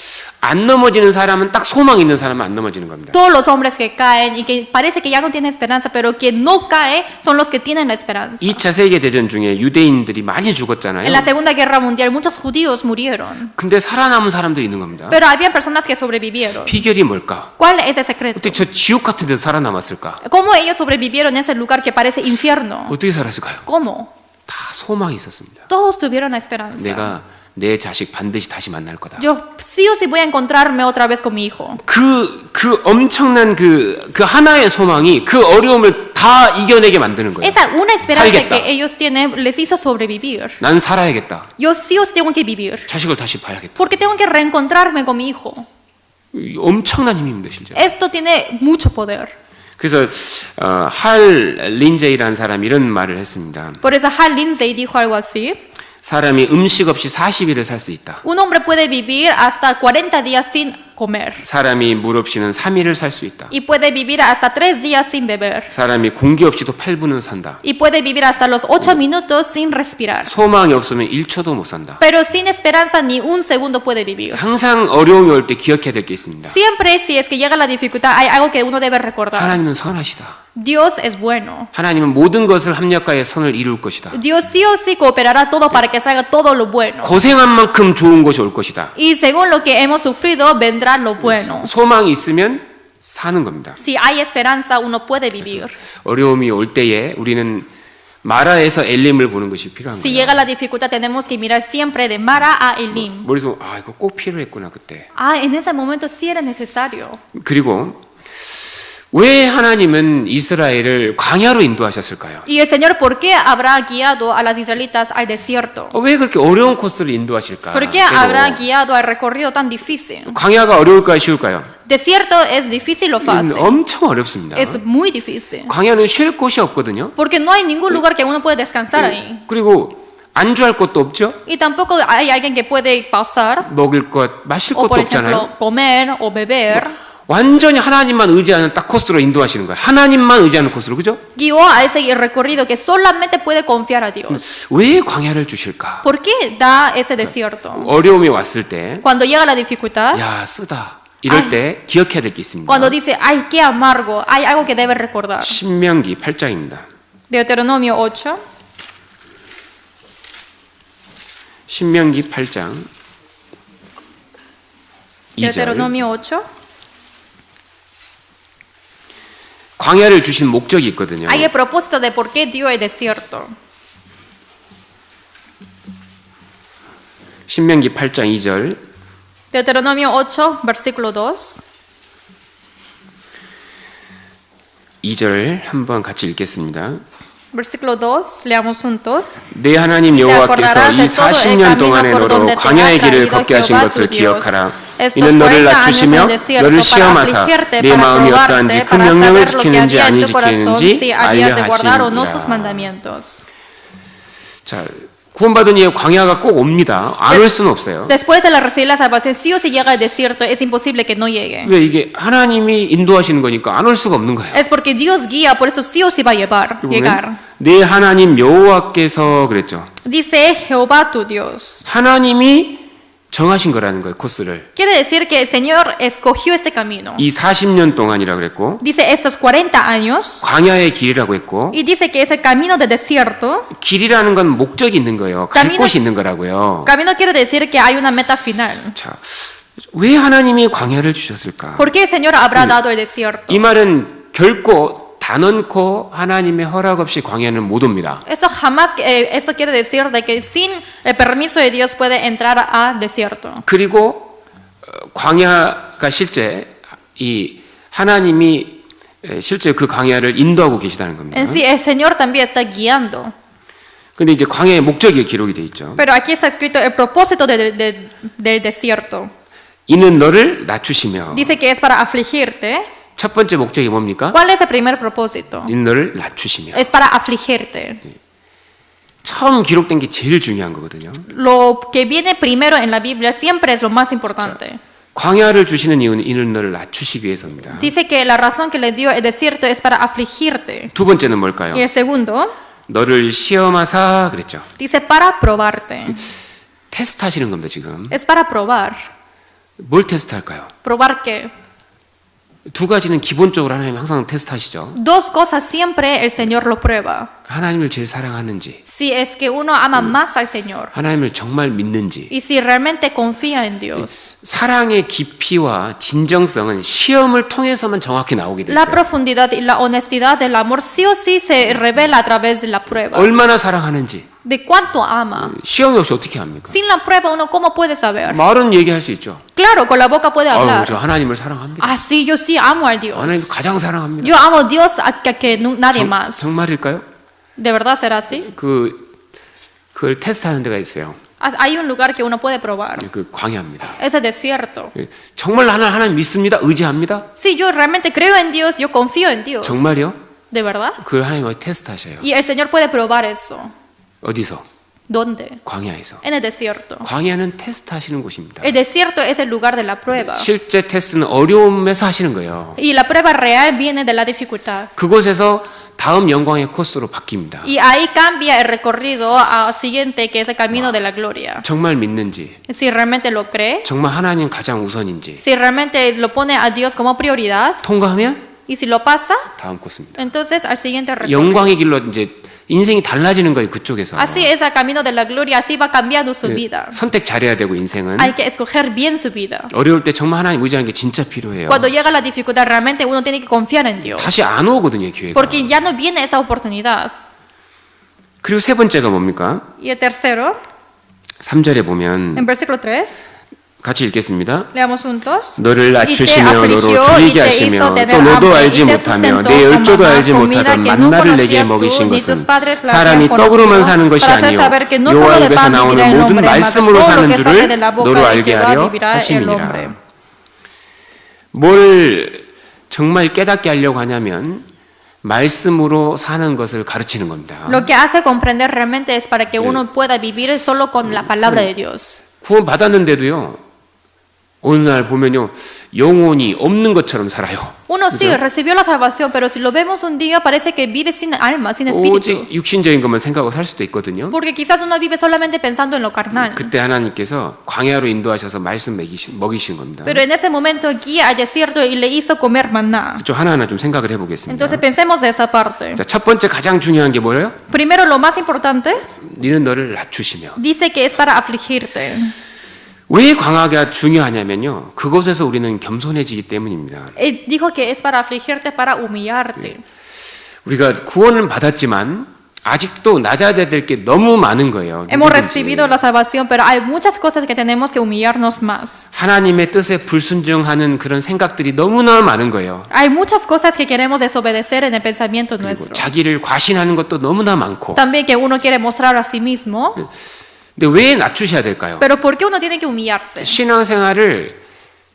안 넘어지는 사람은 딱 소망 있는 사람은 안 넘어지는 겁니다. Todos los hombres que caen y que parece que ya no tienen esperanza, pero quien no cae son los que tienen la esperanza. 2차 세계대전 중에 유대인들이 많이 죽었잖아요. En la Segunda Guerra Mundial muchos judíos murieron, 근데 살아남은 사람들이 있는 겁니다. pero había personas que sobrevivieron. 비결이 뭘까? ¿Cuál es el secreto? 어떻게 저 지옥 같은 데서 살아남았을까? ¿Cómo ellos sobrevivieron en ese lugar que parece infierno? 어떻게 살았을까요? ¿Cómo? 다 소망이 있었습니다. Todos tuvieron la esperanza. 내가 내 자식 반드시 다시 만날 거다. Yo sí o sí voy a encontrarme otra vez con mi hijo. 그 엄청난 그 하나의 소망이 그 어려움을 다 이겨내게 만드는 거예요. Esa una esperanza 살겠다. que ellos tienen les hizo sobrevivir. 난 살아야겠다. Yo sí o sí tengo que vivir. 자식을 다시 봐야겠다. Porque tengo que reencontrarme con mi hijo. 엄청난 힘입니다, 실제. Esto tiene mucho poder. 그래서 할 린제이라는 사람이 이런 말을 했습니다. Por eso Hal Lindsey dijo algo así. 사람이 음식 없이 40일을 살 수 있다. Un hombre puede vivir hasta 40 días sin comer. 사람이 물 없이는 3일을 살 수 있다. Y puede vivir hasta 3 días sin beber. 사람이 공기 없이도 8분은 산다. Y puede vivir hasta los 8 minutos sin respirar. 소망이 없으면 1초도 못 산다. Pero sin esperanza ni un segundo puede vivir. 항상 어려움이 올 때 기억해야 될 게 있습니다. Siempre si es que llega la dificultad hay algo que uno debe recordar. 하나님은 선하시다. Dios es bueno. 하나님은 모든 것을 합력하여 선을 이룰 것이다. Dios sí o sí cooperará todo para que salga todo lo bueno. 고생한 만큼 좋은 것이 올 것이다. Y según lo que hemos sufrido vendrá lo bueno. 소망이 있으면 사는 겁니다. Si hay esperanza uno puede vivir. 어려움이 올 때에 우리는 마라에서 엘림을 보는 것이 필요한 Si 거예요. llega la dificultad tenemos que mirar siempre de Mara a Elim. 머릿속 이거 꼭 필요했구나 그때. En ese momento sí era necesario. 그리고 왜 하나님은 이스라엘을 광야로 인도하셨을까요? Y el Señor, ¿por qué habrá guiado a las israelitas al desierto? 왜 그렇게 어려운 코스를 인도하실까? ¿Por qué habrá guiado al recorrido tan difícil? 광야가 어려울까요, 쉬울까요? Desierto es difícil o fácil. 엄청 어렵습니다. Es muy difícil. 광야는 쉴 곳이 없거든요. Porque no hay ningún lugar que uno puede descansar ahí. 그리고 안주할 곳도 없죠. Y tampoco hay alguien que puede pausar 먹을 것, 마실 o, 것도 por 없잖아요. ejemplo, comer o beber. 완전히 하나님만 의지하는 딱 코스로 인도하시는 거예요. 하나님만 의지하는 코스로, 그죠? Guió a ese recorrido que solamente puede confiar a Dios. 왜 광야를 주실까? ¿Por qué da ese desierto? 어려움이 왔을 때, Cuando llega la dificultad, 야, 쓰다. 이럴 때 기억해야 될 게 있습니다. cuando dice, ay, qué amargo, hay algo que debe recordar. 신명기 8장입니다. Deuteronomio 8. 신명기 8장 2절. Deuteronomio 8. 광야를 주신 목적이 있거든요. Hay el propósito de por qué dio el desierto. 신명기 8장 2절. Deuteronomio 8, versículo 2. 2절 한번 같이 읽겠습니다. Versículo 2, leamos juntos. 내 하나님 여호와께서 이 40년 동안의 너로 광야의 길을 걷게 하신 것을 기억하라. 이는 너를 낮추시며 너를 시험하사 내 마음이 어떠한지 그 명령을 지키는지 아니 지키는지 알려 하시니라. 자, 구원받은 이에 광야가 꼭 옵니다. 안 올 수는 없어요. Después de recibir la salvación, sí o sí llega al desierto, es imposible que no llegue. 왜 이게 하나님이 인도하시는 거니까 안 올 수가 없는 거예요. Es porque Dios guía, por eso sí o sí va a llegar. 내 하나님 여호와께서 그랬죠. Dice Jehová tu Dios. 하나님이 정하신 거라는 거예요, 코스를. Quiere decir que el Señor escogió este camino. 이 40년 동안이라고 그랬고, Dice estos 40 años. 광야의 길이라고 했고, Y dice que es el camino de desierto. 길이라는 건 목적이 있는 거예요. 갈 곳이 있는 거라고요. Camino quiere decir que hay una meta final. 자, 왜 하나님이 광야를 주셨을까? ¿Por qué el Señor habrá dado el desierto? 이 말은 결코 단언코 하나님의 허락 없이 광야는 못 옵니다. Eso jamás, eso quiere decir de que sin el permiso de Dios puede entrar a desierto. 그리고 광야가 실제 이 하나님이 실제 그 광야를 인도하고 계시다는 겁니다. En sí, el Señor también está guiando. 근데 이제 광야의 목적이 기록이 돼 있죠. Pero aquí está escrito el propósito del desierto. 이는 너를 낮추시며 Dice que es para afligirte. 첫 번째 목적이 뭡니까? ¿Cuál es el primer propósito? 너를 낮추시며. Es para afligirte. 처음 기록된 게 제일 중요한 거거든요. Lo que viene primero en la Biblia siempre es lo más importante. 광야를 주시는 이유는 이는 너를 낮추시기 위해서입니다. Dice que la razón que le dio el desierto es para afligirte. 두 번째는 뭘까요? Y el segundo 너를 시험하사 그랬죠. dice para probarte. 테스트 하시는 겁니다, 지금. Es para probar. 뭘 테스트 할까요? ¿Probar qué? 두 가지는 기본적으로 하나님 항상 테스트 하시죠. Dos cosas siempre el Señor lo prueba. 하나님을 제일 사랑하는지, Si es que uno ama más al Señor 하나님을 정말 믿는지. y si realmente confía en Dios. 사랑의 깊이와 진정성은 시험을 통해서만 정확히 나오게 돼 La 있어요. profundidad y la honestidad del amor sí o sí se revela a través de la prueba. 얼마나 사랑하는지 De cuánto ama. 시험이 없이 어떻게 합니까? Sin la prueba uno cómo puede saber. 말은 얘기할 수 있죠. Claro, con la boca puede hablar. 저 하나님을 사랑합니다. Ah, sí, yo sí amo al Dios. 하나님 가장 사랑합니다. Yo amo a Dios que nadie más. 정말일까요? ¿De verdad será así? 그걸 테스트하는 데가 있어요. Hay un lugar que uno puede probar. 그 광야입니다. Es el desierto. 정말 하나님 믿습니다. 의지합니다. Sí, yo realmente creo en Dios, yo confío en Dios. 정말요? ¿De verdad? 그걸 하나님이 테스트하셔요. Y el Señor puede probar eso. 어디서? ¿Dónde? 광야에서. En el desierto. 광야는 테스트하시는 곳입니다. El desierto es el lugar de la prueba. 실제 테스트는 어려움에서 하시는 거예요. Y la prueba real viene de la dificultad. 그곳에서 다음 영광의 코스로 바뀝니다. Y ahí cambia el recorrido siguiente, que es el camino de la gloria. 정말 믿는지, Si realmente lo cree, 정말 하나님 가장 우선인지 si realmente lo pone a Dios como prioridad, 통과하면 y si lo pasa, 다음 코스입니다. entonces al siguiente recorrido. 영광의 길로 이제 인생이 달라지는 거예요. 그쪽에서. Así es el camino de la gloria, así va cambiando su vida. 선택 잘해야 되고 인생은 Hay que escoger bien su vida. 어려울 때 정말 하나님 의지하는 게 진짜 필요해요. Cuando llega la dificultad, realmente uno tiene que confiar en Dios. 다시 안 오거든요, 기회가. Porque ya no viene esa oportunidad. 그리고 세 번째가 뭡니까? Y el tercero, 3절에 보면 en versículo 3, 같이 읽겠습니다. leamos juntos. 너를 Y te 낮추시며 너로 afligió y 줄이게 te 하시며 hizo 또 tener 너도 hambre 알지 y te 못하며 sustentó 내 con 열조도 maná, 알지 comida 못하던 que no 만나를 내게 conocías tú, 먹이신 ni tus 것은 padres la 사람이 habían 떡으로만 conocido, 사는 것이 para hacer 아니요 saber que no 여호와 solo de 입에서 pan 나오는 vivirá el 모든 hombre, mas de 말씀으로 todo lo 사는 que sale de 줄을 la boca 너로 de 알게 Jehová 하려 vivirá el 하심이니라. hombre. 뭘 정말 깨닫게 하려고 하냐면 말씀으로 사는 것을 가르치는 겁니다. Lo que hace comprender realmente es para que uno pueda vivir solo con la palabra de Dios. 구원 받았는데도요. 어느 날 보면요. 영혼이 없는 것처럼 살아요. Uno sí recibió la salvación, pero si lo vemos un día parece que vive sin alma, sin espíritu. 오직 육신적인 것만 생각하고 살 수도 있거든요. Porque quizás uno vive solamente pensando en lo carnal. 그때 하나님께서 광야로 인도하셔서 말씀 먹이신 겁니다. Pero en ese momento guía al desierto y le hizo comer maná. 좀 하나하나 좀 생각을 해보겠습니다. Entonces pensemos de esa parte. 자, 첫 번째 가장 중요한 게 뭐예요? Primero, lo más importante, 너는 너를 낮추시며. dice que es para afligirte. 왜 광야가 중요하냐면요. 그곳에서 우리는 겸손해지기 때문입니다. Dijo que es para afligirte, para humillarte. 우리가 구원을 받았지만 아직도 낮아야 될 게 너무 많은 거예요. Hemos 누구든지. recibido la salvación, pero hay muchas cosas que tenemos que humillarnos más. 하나님의 뜻에 불순종하는 그런 생각들이 너무나 많은 거예요. Hay muchas cosas que queremos desobedecer en el pensamiento 그리고 nuestro. 자기를 과신하는 것도 너무나 많고. También que uno quiere mostrar a sí mismo. 근데 왜 낮추셔야 될까요? Pero ¿por qué uno tiene que humillarse? 신앙생활을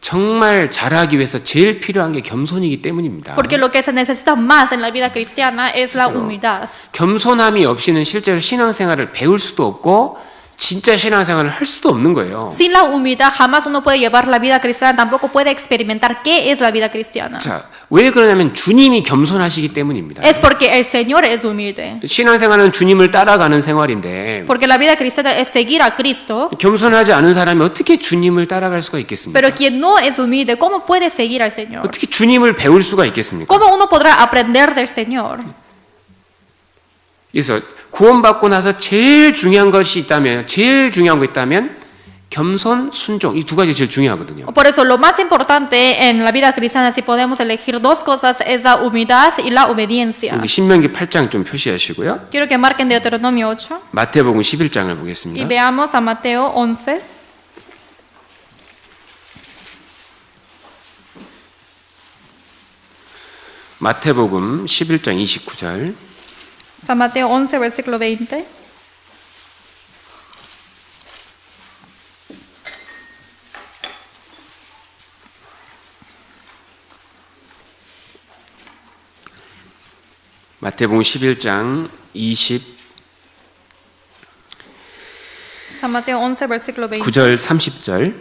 정말 잘하기 위해서 제일 필요한 게 겸손이기 때문입니다. Porque lo que se necesita más en la vida cristiana es la humildad. 겸손함이 없이는 실제로 신앙생활을 배울 수도 없고 진짜 신앙생활을 할 수도 없는 거예요. Sin la humildad jamás uno puede llevar la vida cristiana, tampoco puede experimentar qué es la vida cristiana. 자, 왜 그러냐면 주님이 겸손하시기 때문입니다. Es porque el Señor es humilde. 신앙생활은 주님을 따라가는 생활인데 Porque la vida cristiana es seguir a Cristo. 겸손하지 않은 사람이 어떻게 주님을 따라갈 수가 있겠습니까? Pero quien no es humilde, ¿cómo puede seguir al Señor? 어떻게 주님을 배울 수가 있겠습니까? ¿Cómo uno podrá aprender del Señor? 그래서 구원받고 나서 제일 중요한 것이 있다면, 제일 중요한 거 있다면 겸손, 순종 이 두 가지 제일 중요하거든요. Por eso lo más importante en la vida cristiana, si podemos elegir dos cosas, es la humildad y la obediencia. 여기 신명기 8장 좀 표시하시고요. Quiero que marquen Deuteronomio 8 마태복음 11장을 y 보겠습니다. veamos a Mateo 11. 마태복음 11장 29절. San Mateo 11, versículo 20. 마태복음 11장 20 San Mateo 11, versículo 20. 9절 30절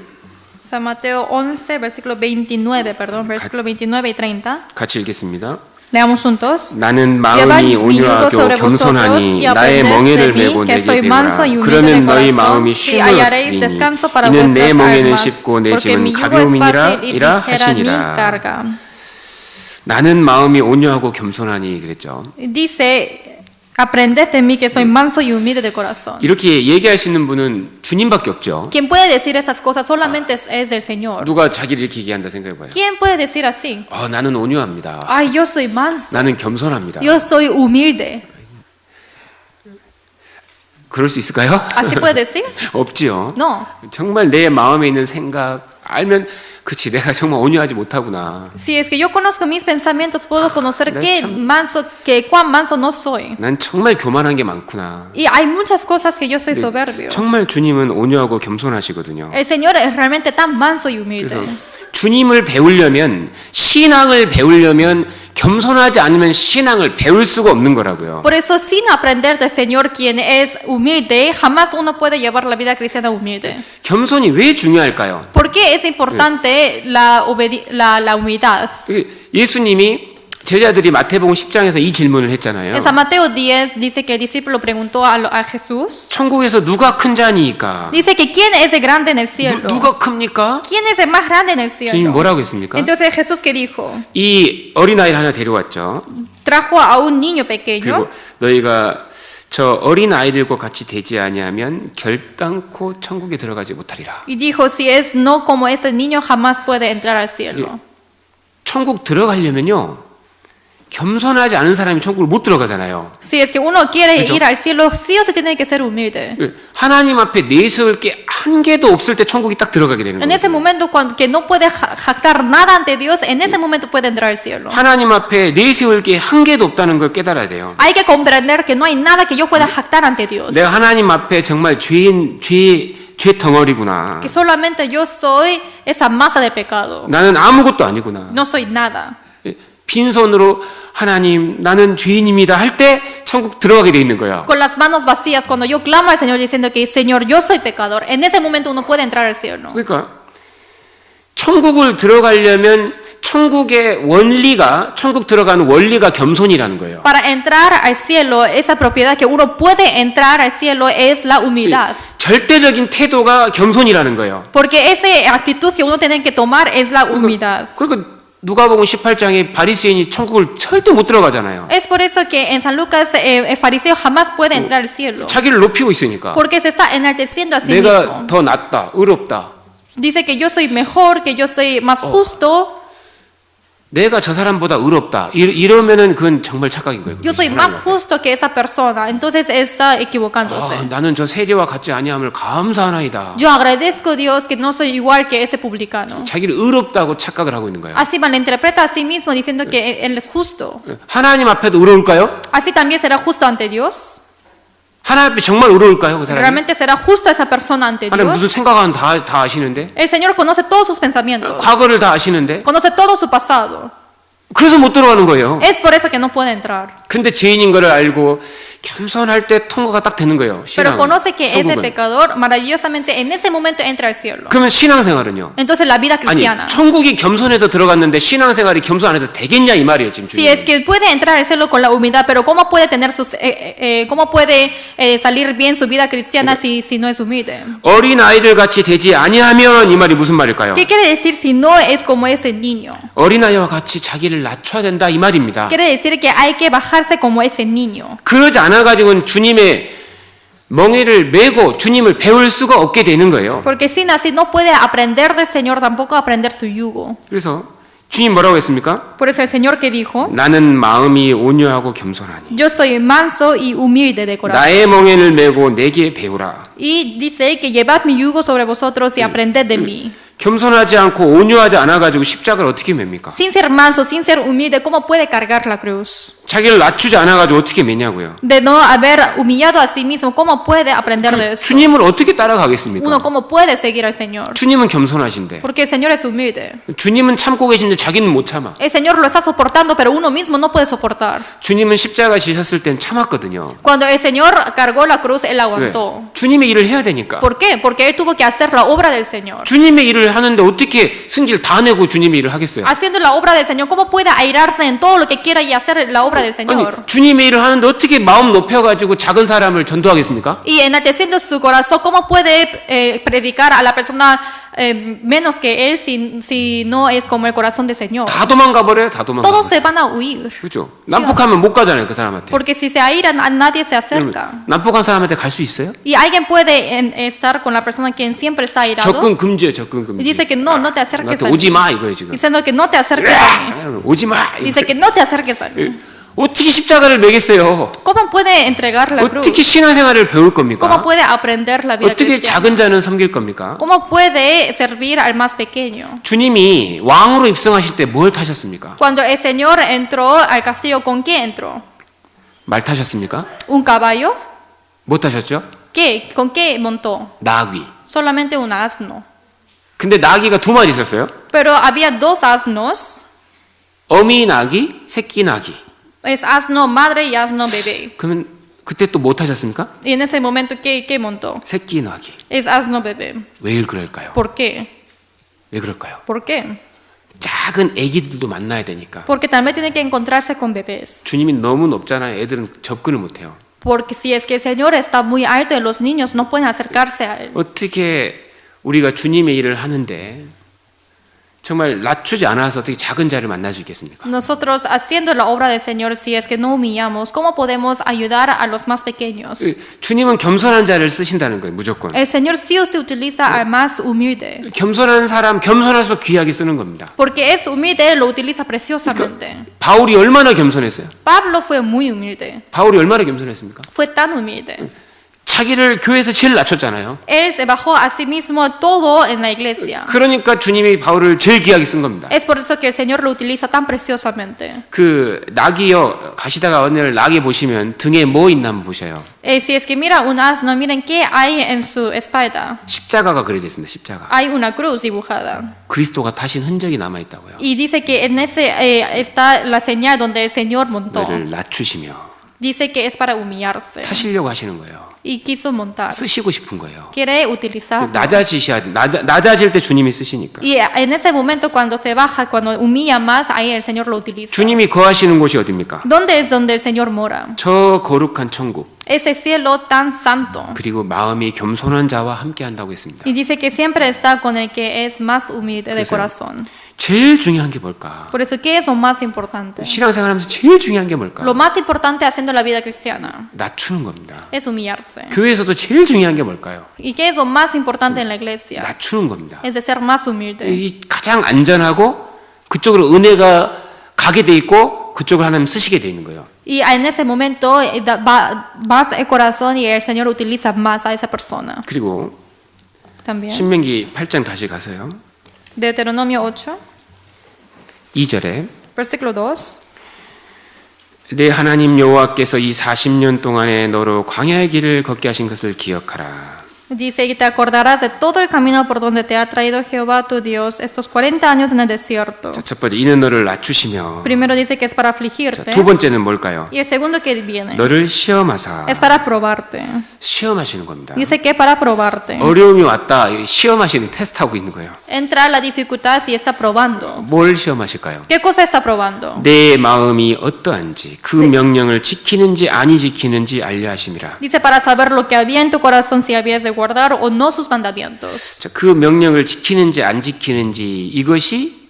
San Mateo 11, versículo 29, perdón, versículo 29 y 30. 같이 읽겠습니다. Leamos juntos. 나는 Llevad 마음이 mi yugo 온유하고 sobre vosotros 겸손하니 y 나의 aprended 멍에를 de mí, 메고 que 내게 soy manso y 배우라. humilde de 그러면 너희 corazón, 마음이 y 쉼을 hallaréis 얻으리니 descanso para 이는 내 vuestras 멍에는 almas, 쉽고 내 porque mi 짐은 yugo es 가벼움이라 fácil y 이라 ligera mi 하시니라. carga. 나는 마음이 온유하고 겸손하니 그랬죠. Dice, aprended de mí, que soy manso y humilde de corazón. 이렇게 얘기할 수 있는 분은 주님밖에 없죠. Quien puede decir esas cosas solamente es del Señor. 누가 자기를 이렇게 얘기한다 생각해봐요. ¿Quién puede decir así? 나는 온유합니다. Ay, yo soy manso, 나는 겸손합니다. yo soy humilde. 그럴 수 있을까요? ¿Así puede decir? 없지요. No. 정말 내 마음에 있는 생각 알면 그치 내가 정말 온유하지 못하구나. Si es que yo conozco mis pensamientos, puedo conocer 네, qué 참- manso, que cuán manso no soy. 난 정말 교만한 게 많구나. Y hay muchas cosas que yo soy soberbio. 정말 주님은 온유하고 겸손하시거든요. El Señor es realmente tan manso y 그래서 humilde. 주님을 배우려면 신앙을 배우려면 겸손하지 않으면 신앙을 배울 수가 없는 거라고요. Por eso, sin aprender del Señor, quien es humilde, jamás uno puede llevar la vida cristiana humilde. 겸손이 왜 중요할까요? ¿Por qué es importante la humildad? 예수님이 제자들이 마태복음 10장에서 이 질문을 했잖아요. En San Mateo 10 dice que el discípulo preguntó a Jesús. 천국에서 누가 큰 자니까? Dice que ¿quién es el grande en el cielo? 누가 큽니까? ¿Quién es el más grande en el 주님 cielo? 뭐라고 했습니까? Entonces Jesús que dijo, 이 어린아이를 하나 데려왔죠. trajo a un niño pequeño 그리고 너희가 저 어린 아이들과 같이 되지 아니하면 결단코 천국에 들어가지 못하리라. y dijo, si es no como ese niño, jamás puede entrar al cielo. 천국 들어가려면요. 겸손하지 않은 사람이 천국을 못 들어가잖아요. Si es que uno quiere 그죠? ir al cielo, sí o sí tiene que ser humilde. 하나님 앞에 내세울 게 한 개도 없을 때 천국이 딱 들어가게 되는 En ese 거예요. momento, cuando que no puede jactar nada ante Dios, en ese momento puede entrar al cielo. 하나님 앞에 내세울 게 한 개도 없다는 걸 깨달아야 돼요. Hay que comprender que no hay nada que yo pueda jactar ante Dios. 내가 하나님 앞에 정말 죄 덩어리구나. Que solamente yo soy esa masa de pecado. 나는 아무것도 아니구나. No soy nada. 빈손으로 하나님 나는 죄인입니다 할 때 천국 들어가게 돼 있는 거야. Con las manos vacías, cuando yo clamo al Señor diciendo que Señor, yo soy pecador, en ese momento uno puede entrar al cielo. 그러니까 천국을 들어가려면 천국의 원리가 천국 들어가는 원리가 겸손이라는 거예요. Para entrar al cielo, esa propiedad que uno puede entrar al cielo es la humildad. 절대적인 태도가 겸손이라는 거예요. Porque esa actitud que uno tiene que tomar es la humildad. 그러니까 누가복음 18장에 바리새인이 천국을 절대 못 들어가잖아요. Es por eso que en San Lucas el fariseo jamás puede entrar al cielo. 자기를 높이고 있으니까. Porque se está enalteciendo a sí 내가 mismo. 더 낫다, 의롭다. Dice que yo soy mejor, que yo soy más justo. 내가 저 사람보다 의롭다. 이러면은 그건 정말 착각인 거예요. Yo soy más justo que esa persona. Entonces está equivocándose. 나는 저 세리와 같지 아니함을 감사하나이다. Yo agradezco a Dios que no soy igual que ese publicano. 자기를 의롭다고 착각을 하고 있는 거예요. Así malinterpreta a sí mismo diciendo que él es justo. 하나님 앞에도 의로울까요? Así también será justo ante Dios. 하나님 앞에 정말 의로울까요? 그 사람이? Realmente será justo esa persona ante 하나님 무슨 Dios. 생각하는 다 아시는데? El Señor conoce todos sus pensamientos. 과거를 다 아시는데? Conoce todo su pasado. 그래서 못 들어가는 거예요. Es por eso que no puede entrar. 근데 죄인인 거를 알고 겸손할 때 통과가 딱 되는 거예요. Pero 신앙은. conoce que ese 천국은. pecador maravillosamente en ese momento entra al cielo. 그러면 신앙생활은요? Entonces la vida 아니 cristiana. 천국이 겸손해서 들어갔는데 신앙생활이 겸손 안 해서 되겠냐 이 말이에요 지금. Si es que puede entrar al cielo con la humildad, pero ¿cómo puede tener cómo puede salir bien su vida cristiana si no es humilde? 어린 아이들 같이 되지 아니하면 이 말이 무슨 말일까요? ¿Qué quiere decir si no es como ese niño? 어린 아이와 같이 자기를 낮춰야 된다 이 말입니다. Quiere decir que hay que bajarse como ese niño. 그러지 않아 가지고는 주님의 멍에를 메고 주님을 배울 수가 없게 되는 거예요. Porque sin así no puede aprender del Señor, tampoco aprender su yugo. 그래서 주님 뭐라고 했습니까? Por eso el Señor que dijo, 나는 마음이 온유하고 겸손하니 yo soy manso y humilde de corazón. 나의 멍에를 메고 내게 배우라. Y dice que llevad mi yugo sobre vosotros y aprended de mí. 겸손하지 않고 온유하지 않아 가지고 십자가를 어떻게 맵니까? Sin ser manso, sin ser humilde, ¿cómo puede cargar la cruz? 자기를 낮추지 않아가지고 어떻게 매냐고요. de no haber humillado a sí mismo, ¿cómo puede aprender de eso? 주님을 어떻게 Uno, 따라가겠습니까? ¿cómo puede seguir al Señor? 주님은 겸손하신데 Porque el Señor es humilde. 주님은 참고 계신데 자기는 못 참아. El Señor lo está soportando, pero uno mismo no puede soportar. 주님은 십자가 지셨을 땐 참았거든요. Cuando el Señor cargó la cruz, Él 왜? aguantó. 주님의 일을 해야 되니까. ¿Por qué? Porque Él tuvo que hacer la obra del Señor. 주님의 일을 하는데 어떻게 승질 다 내고 주님의 일을 하겠어요? Haciendo la obra del Señor, ¿cómo puede airarse en todo lo que quiera y hacer la obra del 아니 Señor? 주님의 일을 하는데 어떻게 마음 높여가지고 작은 사람을 전도하겠습니까? Y enalteciendo su corazón, ¿cómo puede predicar a la persona menos que Él si no es como el corazón del Señor? 다 도망가 버려요. 다 도망가. Todos se van a huir. 그렇죠. 난폭하면 못 가잖아요, 그 사람한테. Porque si se airan, a nadie se acerca. 난폭한 사람한테 갈 수 있어요? Y alguien puede estar con la persona quien siempre está airado. 접근 금지예요, 접근 Y 금지. dice que no te acerques 나한테 a mí. 오지 마 이거예요 지금. Diciendo que no te acerques a mí. 오지 마. Dice que no te acerques a mí. 어떻게 십자가를 매겠어요? ¿Cómo puede entregar la cruz? 어떻게 신앙생활을 배울 ¿Cómo 겁니까? puede aprender la vida 어떻게 cristiana? 작은 자는 섬길 겁니까? ¿Cómo puede servir al más pequeño? 주님이 왕으로 입성하실 때 뭘 타셨습니까? Cuando el Señor entró al castillo, ¿con qué entró? 말 타셨습니까? ¿Un caballo? 못 타셨죠? ¿Qué? ¿Con qué montó? 나귀. Solamente un asno. 근데 나귀가 두 마리 있었어요. Pero había dos asnos. 어미 나귀, 새끼 나귀. Es asno madre y asno bebé. 그러면 그때 또 못 타셨습니까? Y en ese momento, ¿qué montó? 새끼 나귀. Es asno bebé. 왜 그럴까요? ¿Por qué? 왜 그럴까요? ¿Por qué? 작은 애기들도 만나야 되니까. Porque también tiene que encontrarse con bebés. 주님이 너무 높잖아요. 애들은 접근을 못 해요. Porque si es que el Señor está muy alto y los niños no pueden acercarse a Él. 어떻게 우리가 주님의 일을 하는데 정말 낮추지 않아서 어떻게 작은 자를 만날 수 있겠습니까? Nosotros haciendo la obra del Señor, si es que no humillamos, ¿cómo podemos ayudar a los más pequeños? 주님은 겸손한 자를 쓰신다는 거예요. 무조건. El Señor sí o sí utiliza al más humilde. 겸손한 사람 겸손할수록 귀하게 쓰는 겁니다. Porque es humilde, lo utiliza preciosamente. 바울이 얼마나 겸손했어요? Pablo fue muy humilde. 바울이 얼마나 겸손했습니까? Fue tan humilde. 자기를 교회에서 제일 낮췄잖아요. Él se bajó a sí mismo todo en la iglesia. 그러니까 주님이 바울을 제일 귀하게 쓴 겁니다. Es por eso que el Señor lo utiliza tan preciosamente. 그 낙이요 가시다가 어느 날 낙에 보시면 등에 뭐 있나 한번 보셔요. Si es que mira un asno, miren qué hay en su espalda. 십자가가 그려져 있습니다. 십자가. Hay una cruz dibujada. 그리스도가 타신 흔적이 남아 있다고요. Y dice que en ese está la señal donde el Señor montó. 너를 낮추시며 Dice que es para humillarse. 타시려고 하시는 거예요. Y quiso montar. 쓰시고 싶은 거예요. Quiere utilizar. 낮아지셔야 돼. 낮아질 때 주님이 쓰시니까. Y en ese momento cuando se baja, cuando humilla más, ahí el Señor lo utiliza. 주님이 거하시는 곳이 어디입니까? ¿Dónde es donde el Señor mora? 저 거룩한 천국. Ese cielo tan santo. 그리고 마음이 겸손한 자와 함께 한다고 했습니다. Y dice que siempre está con el que es más humilde de corazón. 제일 중요한 게 뭘까? Por eso, ¿qué es lo más importante? 신앙생활하면서 제일 중요한 게 뭘까? Lo más importante haciendo la vida cristiana 낮추는 겁니다. es humillarse. 교회에서도 제일 중요한 게 뭘까요? ¿Y qué es lo más importante en la iglesia? 낮추는 겁니다. Es de ser más humilde. 이 가장 안전하고 그쪽으로 은혜가 가게 돼 있고 그쪽을 하나님 쓰시게 돼 있는 거예요. Y en ese momento va más el corazón y el Señor utiliza más a esa persona. 그리고 También. 신명기 8장 다시 가세요. Deuteronomio 8, 2절에 versículo 2. 내 하나님 여호와께서 이 40년 동안에 너로 광야의 길을 걷게 하신 것을 기억하라. Dice, y te acordarás de todo el camino por donde te ha traído Jehová tu Dios estos 40 años en el desierto. 자, 첫 번째 이는 너를 낮추시며 Primero dice que es para 자, afligirte. 두 번째는 뭘까요? Y el segundo que viene 너를 시험하사 es para probarte. 시험하시는 겁니다. Dice que para probarte. 어려움이 왔다 시험하시는 테스트하고 있는 거예요. Entra la dificultad y está probando. 뭘 시험하실까요? ¿Qué cosa está probando? 내 마음이 어떠한지 그 명령을 지키는지 아니 지키는지 알려 하심이라. Dice para saber lo que había en tu corazón, si habías de guardar o no sus mandamientos. 자, 그 명령을 지키는지 안 지키는지 이것이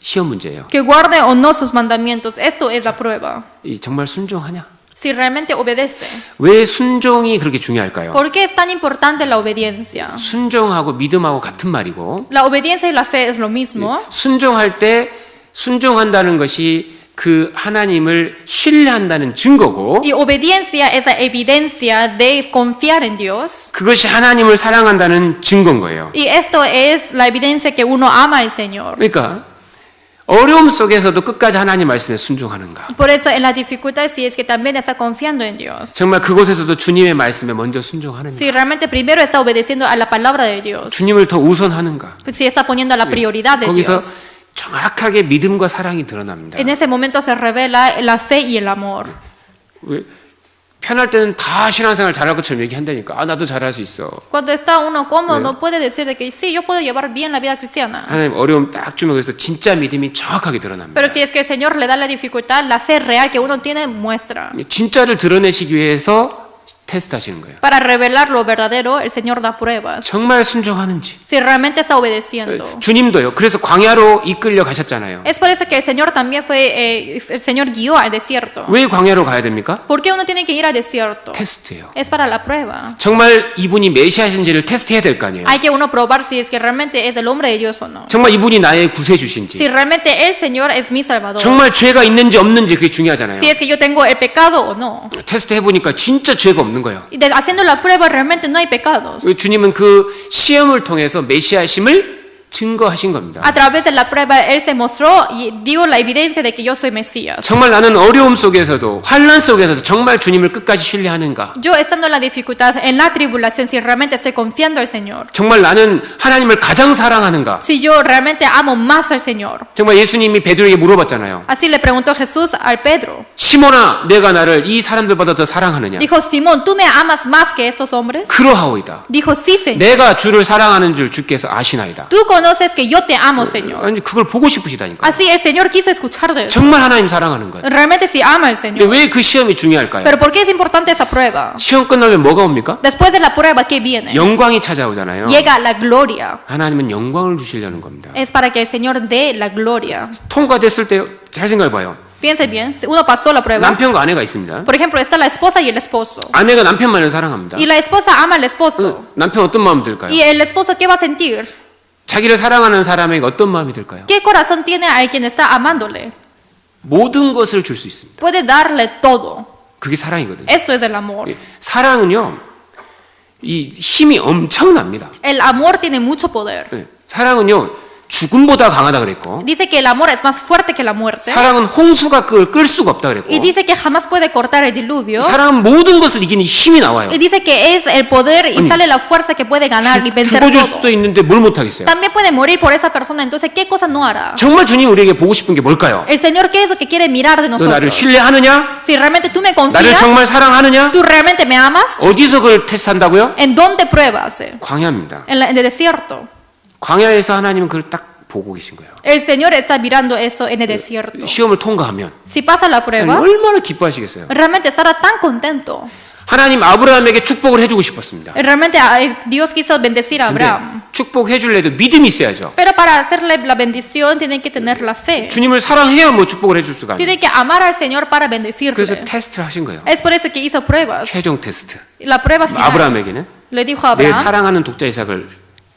시험 문제예요. Que guarde o no sus mandamientos. Esto es la prueba. 이 정말 순종하냐? Si realmente obedece. 왜 순종이 그렇게 중요할까요? ¿Por qué es tan importante la obediencia? 순종하고 믿음하고 같은 말이고 La obediencia y la fe es lo mismo. 순종할 때 순종한다는 것이 그 하나님을 신뢰한다는 증거고 Y obediencia es la evidencia de confiar en Dios. 그것이 하나님을 사랑한다는 증거인 거예요. Y esto es la evidencia que uno ama al Señor. 그러니까 어려움 속에서도 끝까지 하나님 말씀에 순종하는가? Por eso en las dificultades si es que también está confiando en Dios. 정말 그곳에서도 주님의 말씀에 먼저 순종하는가? Si realmente primero está obedeciendo a la palabra de Dios. 주님을 더 우선하는가? Si está poniendo la prioridad de 거기서 Dios. 정확하게 믿음과 사랑이 드러납니다. En ese momento se revela la fe y el amor. 왜? 편할 때는 다 신앙생활 잘할 것처럼 얘기한다니까. 아, 나도 잘할 수 있어. Cuando está uno cómodo puede decir de que sí, yo puedo llevar bien la vida cristiana. 하나님 어려움 딱 주면 그래서 진짜 믿음이 정확하게 드러납니다. Pero si es que el Señor le da la dificultad, la fe real que uno tiene muestra. 진짜를 드러내시기 위해서 테스트하시는 거예요. Para revelar lo verdadero, el Señor da pruebas. 정말 순종하는지. Si realmente está obedeciendo. 주님도요. 그래서 광야로 이끌려 가셨잖아요. Es por eso que el Señor también fue, el Señor guió al desierto. 왜 광야로 가야 됩니까? ¿Por qué uno tiene que ir al desierto? 테스트예요. Es para la prueba. 정말 이분이 메시아신지를 테스트해야 될 거 아니에요. Hay que uno probar si es que realmente es el hombre de Dios o no. 정말 이분이 나의 구세주신지. Si realmente el Señor es mi Salvador. 정말 죄가 있는지 없는지 그게 중요하잖아요. Si es que yo tengo el pecado o no. 테스트 해보니까 진짜 죄가 없는 거예요. Y haciendo la prueba realmente no hay pecados. 주님은 그 시험을 통해서 메시아심을 증거하신 겁니다. A través de la prueba él se mostró y dio la evidencia de que yo soy Mesías. 정말 나는 어려움 속에서도 환난 속에서도 정말 주님을 끝까지 신뢰하는가? Yo estando en la dificultad, en la tribulación, si realmente estoy confiando al Señor. 정말 나는 하나님을 가장 사랑하는가? Si yo realmente amo más al Señor. 정말 예수님이 베드로에게 물어봤잖아요. Así le preguntó Jesús al Pedro. 시몬아, 내가 나를 이 사람들보다 더 사랑하느냐? Dijo, Simón, ¿tú me amas más que estos hombres? 그러하오이다. Dijo, sí, Señor. 내가 주를 사랑하는 줄 주께서 아시나이다. Tú conoces que yo te amo, Señor. 아니 그걸 보고 싶으시다니까. Así el Señor quiso escuchar de eso. 정말 하나님 사랑하는 거예요. Realmente sí ama al 근데 Señor. 왜 그 시험이 중요할까요? Pero ¿por qué es importante esa prueba? 시험 끝나면 뭐가 옵니까? Después de la prueba, ¿qué viene? 영광이 찾아오잖아요. Llega la gloria. 하나님은 영광을 주시려는 겁니다. Es para que el Señor dé la gloria. 통과됐을 때 잘 생각해 봐요. Piense bien, si uno pasó la prueba. 남편과 아내가 있습니다. Por ejemplo, está la esposa y el esposo. 아내가 남편만을 사랑합니다. Y la esposa ama al esposo. 남편 어떤 마음 들까요? ¿Y el esposo qué va a sentir? 자기를 사랑하는 사람에게 어떤 마음이 들까요? ¿Qué corazón tiene a quien está amándole? 모든 것을 줄 수 있습니다. Puede darle todo. 그게 사랑이거든요. Esto es el amor. 사랑은요, 이 힘이 엄청납니다. El amor tiene mucho poder. 사랑은요, 죽음보다 강하다 그랬고, Dice que el amor es más fuerte que la muerte. 사랑은 홍수가 그걸 끌 수가 없다 그랬고, Y dice que jamás puede cortar el diluvio. 사랑은 모든 것을 이기는 힘이 나와요. Y dice que es el poder y sale la fuerza que puede ganar y vencer 죽어줄 todo. 수도 있는데 뭘 못하겠어요. También puede morir por esa persona, entonces ¿qué cosa no hará? 정말 주님 우리에게 보고 싶은 게 뭘까요? El Señor, ¿qué es lo que quiere mirar de 너 나를 nosotros? 신뢰하느냐? Si realmente tú me 나를 confías, 정말 사랑하느냐? ¿tú realmente me amas? 어디서 그걸 테스트한다고요? ¿En dónde pruebas? 광야입니다. En el desierto. 광야에서 하나님은 그걸 딱 보고 계신 거예요. El Señor está mirando eso en el desierto. 시험을 통과하면 Si pasa la 하나님 prueba, 얼마나 기뻐하시겠어요. realmente estará tan contento. 하나님 아브라함에게 축복을 해주고 싶었습니다. Realmente Dios quiso bendecir a 근데 Abraham. 축복해줄래도 믿음이 있어야죠. Pero para hacerle la bendición tienen que tener la fe. 주님을 사랑해야 뭐 축복을 해줄 수가 아니에요. Tienen que amar al Señor para 그래서 bendecirle. 테스트를 하신 거예요. Es por eso que hizo pruebas. 최종 테스트. La prueba final 아브라함에게는 le dijo a 내 Abraham, 사랑하는 독자 이삭을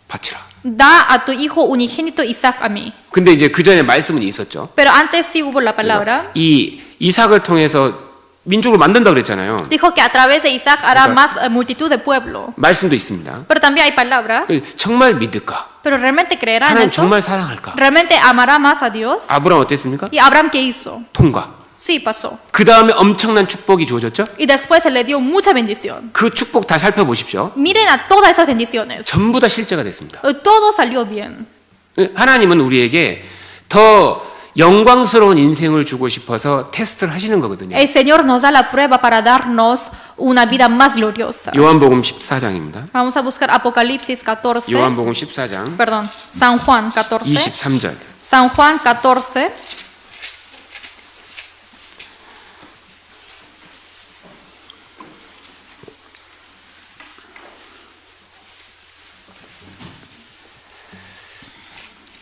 바치라. da a tu hijo unigénito Isaac a mí. 근데 이제 그 전에 말씀은 있었죠. Pero antes sí hubo la palabra. 이 이삭을 통해서 민족을 만든다 그랬잖아요. Dijo que a través de Isaac hará más multitud de pueblo. 말씀도 있습니다. Pero también hay palabra. 정말 믿을까? Pero realmente creerá en 하나님 eso. 정말 사랑할까? Realmente amará más a Dios. 아브라함 어땠습니까? ¿Y Abraham qué hizo? 통과. Sí, pasó. 그 다음에 엄청난 축복이 주어졌죠. Y después se le dio mucha bendición. 그 축복 다 살펴보십시오. Miren a todas esas bendiciones. 전부 다 실제가 됐습니다. Todo salió bien. 하나님은 우리에게 더 영광스러운 인생을 주고 싶어서 테스트를 하시는 거거든요. El Señor nos da la prueba para darnos una vida más gloriosa. 요한복음 14장입니다. Vamos a buscar Apocalipsis 14. 요한복음 14장 Perdón, San Juan 14. 23절. San Juan 14.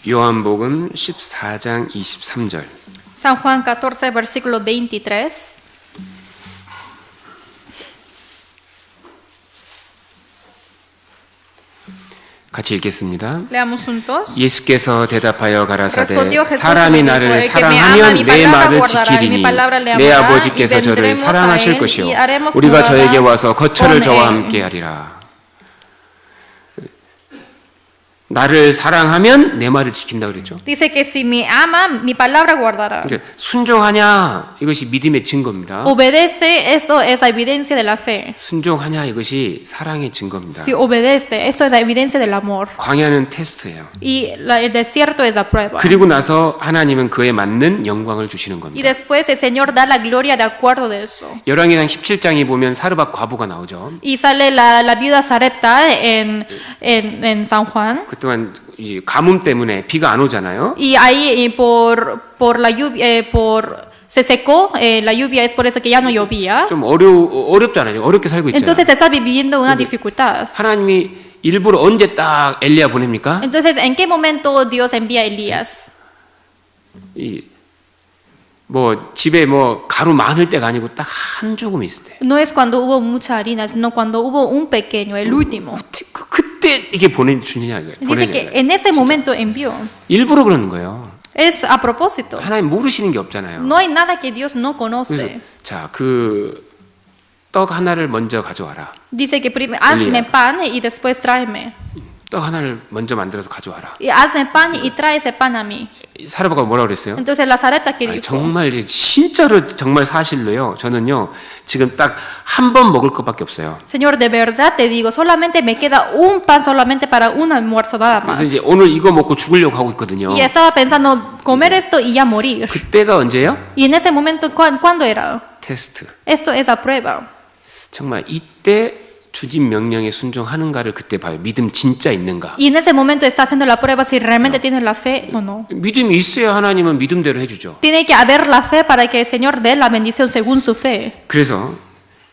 요한복음 14장 23절. San Juan 14, versículo 23. 같이 읽겠습니다. Leamos juntos. 예수께서 대답하여 가라사대 Respondió Jesús y 사람이 le dijo, 나를 el que me ama, 사랑하면 mi 내 palabra 말을 guardará, y 지키리니 mi palabra le 내 amará, 아버지께서 y 저를 vendremos a 사랑하실 él, 것이요 y haremos 우리가 morada 저에게 와서 거처를 con 저와 él. 함께 하리라. 나를 사랑하면 내 말을 지킨다 그랬죠. Dice que si me ama, mi palabra guardará. 그러니까 순종하냐 이것이 믿음의 증거입니다. Obedece, eso es la evidencia de la fe. 순종하냐 이것이 사랑의 증거입니다. Si obedece, eso es la evidencia del amor. 광야는 테스트예요. Y el desierto es la prueba. 그리고 나서 하나님은 그에 맞는 영광을 주시는 Y 겁니다. después el Señor da la gloria de acuerdo de eso. 열왕기상 17장에 보면 사르밧 과부가 나오죠. Y sale la viuda Sarepta en San Juan. 그동안 이 가뭄 때문에 비가 안 오잖아요. Y ahí por la lluvia, se secó la lluvia, es por eso que ya no llovía. 좀 어렵잖아요. 어렵게 살고 있잖아요. Entonces se está viviendo una dificultad. 하나님이 일부러 언제 딱 엘리야 보냅니까? Entonces, ¿en qué momento Dios envía a Elías? 뭐 집에 뭐 가루 많을 때가 아니고 딱 한 조금 있을 때. No es cuando hubo mucha harina, sino cuando hubo un pequeño, el último. 그때 이게 보내주느냐 이거예요. Dice que en ese momento envió. 일부러 그러는 거예요. Es a propósito. 하나님 모르시는 게 없잖아요. No hay nada que Dios no 그래서 conoce. 자, 그 떡 하나를 먼저 가져와라. Dice que hazme pan y después tráeme. 떡 하나를 먼저 만들어서 가져와라. Y hazme pan y trae ese pan a mí. 사르밧가 뭐라 그랬어요? Entonces la Sarepta que 아니, dijo. 정말 진짜로 정말 사실로요. 저는요 지금 딱 한 번 먹을 것밖에 없어요. Señor, de verdad te digo, solamente me queda un pan solamente para un almuerzo nada más. 그래서 이제 오늘 이거 먹고 죽으려고 하고 있거든요. Y estaba pensando comer esto y ya morir. 그때가 언제요? Y en ese momento, ¿cuándo era? 테스트. Esto es a prueba. 정말 이때 주신 명령에 순종하는가를 그때 봐요. 믿음 진짜 있는가? Y en ese momento está haciendo la prueba si realmente tienes la fe o no. 믿음이 있어야 하나님은 믿음대로 해주죠. Tiene que haber la fe para que el Señor dé la bendición según su fe. 그래서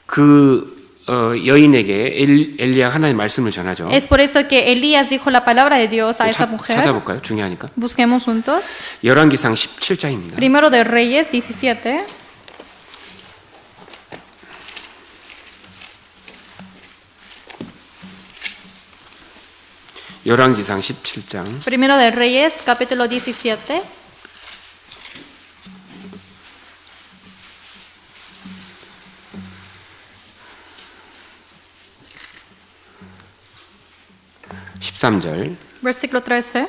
그 여인에게 엘리야 하나님 말씀을 전하죠. Es por eso que Elías dijo la palabra de Dios a esa mujer. 찾아볼까요? 중요하니까. Busquemos juntos. 열왕기상 17장입니다. Primero de Reyes 17. 열왕기상 17장 Primero de Reyes, capítulo 17. Versículo 13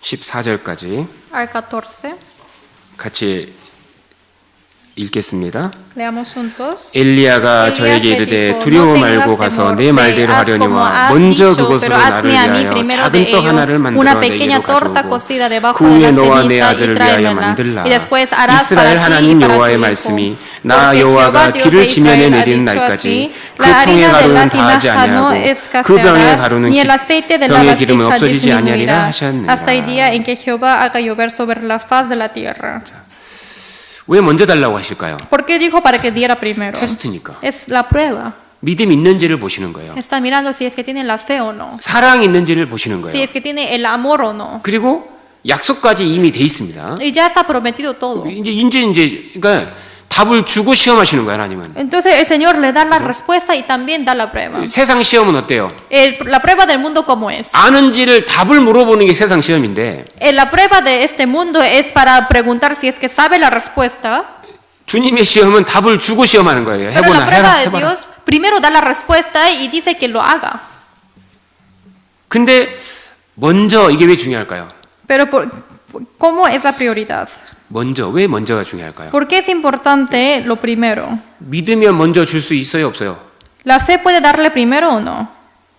14절까지 al 14. 같이 읽겠습니다. Leamos juntos. 엘리야가 저에게 이르되 두려워 말고 가서 내 말대로 하려니와 먼저 그것으로 나를 위하여 작은 떡 하나를 만들어 내게로 가져오고 그 후에 너와 내 아들을 위하여 만들라. 이스라엘 하나님 여호와의 말씀이 나 여호와가 비를 지면에 내리는 날까지 그 통의 가루는 다하지 아니하고 그 병의 가루는 병의 기름은 없어지지 아니하리라 하셨느니라. Hasta el día en que Jehová haga llover sobre la faz de la tierra. 왜 먼저 달라고 하실까요? ¿Por qué dijo para que diera primero? 테스트니까. Es la prueba. 믿음 있는지를 보시는 거예요. Está mirando si es que tiene la fe o no. 사랑이 있는지를 보시는 Si 거예요. es que tiene el amor o no. 그리고 약속까지 이미 돼 있습니다. Y ya está prometido todo. 이제 그러니까 답을 주고 시험하시는 거예요, 하나님은. Entonces el Señor le da la respuesta y también da la prueba. 세상 시험은 어때요? La prueba del mundo cómo es. 아는지를 답을 물어보는 게 세상 시험인데 La prueba de este mundo es para preguntar si es que sabe la respuesta. 주님의 시험은 답을 주고 시험하는 거예요. Pero 해보나 la prueba 해라 de 해봐라. Dios primero da la respuesta y dice que lo haga. 근데 먼저 이게 왜 중요할까요? Pero ¿cómo es la prioridad? 먼저 왜 먼저가 중요할까요? ¿Por qué es importante lo primero? 믿으면 먼저 줄 수 있어요, 없어요? ¿La fe puede darle primero o no?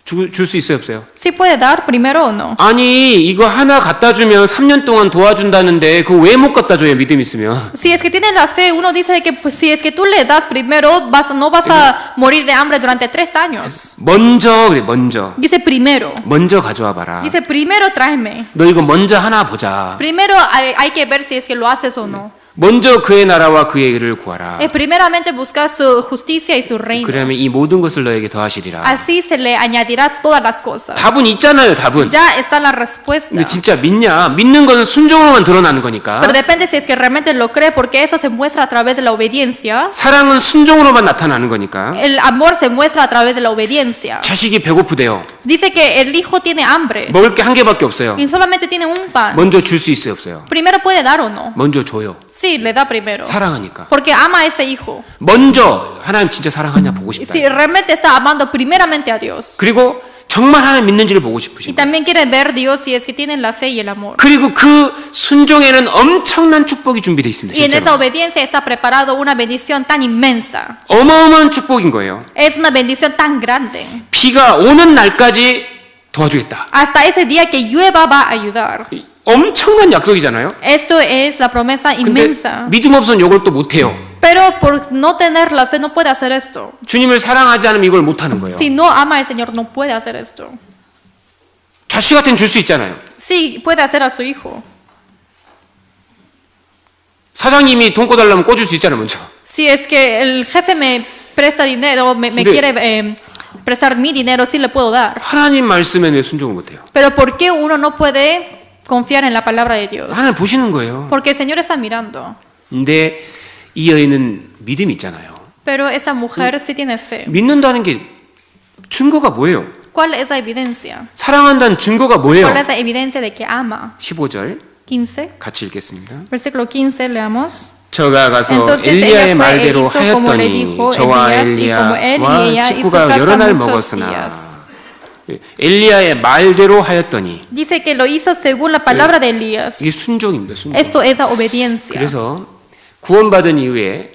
줄 수 있어요, 없어요? ¿Sí puede dar primero o no? 아니 이거 하나 갖다 주면 3년 동안 도와준다는데 그거 왜 못 갖다 줘요, 믿음 있으면? Si es que tiene la fe, uno dice que pues, si es que tú le das primero, no vas a morir de hambre durante 3 años. 먼저 그래, 먼저. Dice primero. 먼저 가져와 봐라. Dice primero tráeme. 너 이거 먼저 하나 보자. Primero hay que ver si es que lo haces o no. 먼저 그의 나라와 그의 일을 구하라. Primeramente buscar su justicia y su reino. 그러면 이 모든 것을 너에게 더하시리라. Así se le añadirá todas las cosas. 답은 있잖아요, 답은. Ya está la respuesta. 근데 진짜 믿냐? 믿는 것은 순종으로만 드러나는 거니까. Pero depende si es que realmente lo cree, porque eso se muestra a través de la obediencia. 사랑은 순종으로만 나타나는 거니까. El amor se muestra a través de la obediencia. 자식이 배고프대요. Dice que el hijo tiene hambre 먹을 게 한 개밖에 없어요. y solamente tiene un pan. 먼저 줄 수 있어요, 없어요? Primero puede dar o no. 먼저 줘요. Sí, le da primero. 사랑하니까. Porque ama a ese hijo. 먼저 하나님 진짜 사랑하냐 보고 싶다. Si realmente está amando primeramente a Dios. 그리고 정말 하나님 믿는지를 보고 Y 싶으신 거예요. también quiere ver Dios si es que tienen la fe y el amor. 그리고 그 순종에는 엄청난 축복이 준비되어 있습니다. Y en esa 실제로. obediencia está preparado una bendición tan inmensa. 어마어마한 축복인 거예요. Es una bendición tan grande. 비가 오는 날까지 도와주겠다. Hasta ese día que llueva va a ayudar. 엄청난 약속이잖아요. Esto es la promesa 근데 inmensa. 믿음 없으면 이걸 또 못해요. Pero por no tener la fe no puede hacer esto. 주님을 사랑하지 않으면 이걸 못하는 거예요. Si no ama al Señor no puede hacer esto. 자식한테는 줄 수 있잖아요. Sí, puede hacer a su hijo. 사장님이 돈 꿔달라면 꿔줄 수 있잖아요, 먼저. Si es que el jefe me presta dinero, me 근데- quiere prestar mi dinero, sí le puedo dar. 하나님 말씀에 왜 순종을 못해요? Pero ¿por qué uno no puede confiar en la palabra de Dios? 하나님 보시는 거예요. Porque el Señor está mirando. 근데 이 여인은 믿음이 있잖아요. Pero esa mujer sí tiene fe. 믿는다는 게 증거가 뭐예요? ¿Cuál es la evidencia? 사랑한다는 증거가 뭐예요? ¿Cuál es la evidencia de que ama? 15절 15, 같이 읽겠습니다. versículo 15, leamos. 저가 가서 Entonces 엘리야의 ella fue e 말대로 hizo como le 하였더니 dijo 저와 Elías y como él y 엘리야와 ella hizo 식구가 casa 여러 날 muchos 먹었으나 días. 엘리야의 말대로 하였더니 Dice que lo hizo según la palabra de Elías. 이게 순종입니다. 순종. Esto es la obediencia. 그래서 구원받은 이후에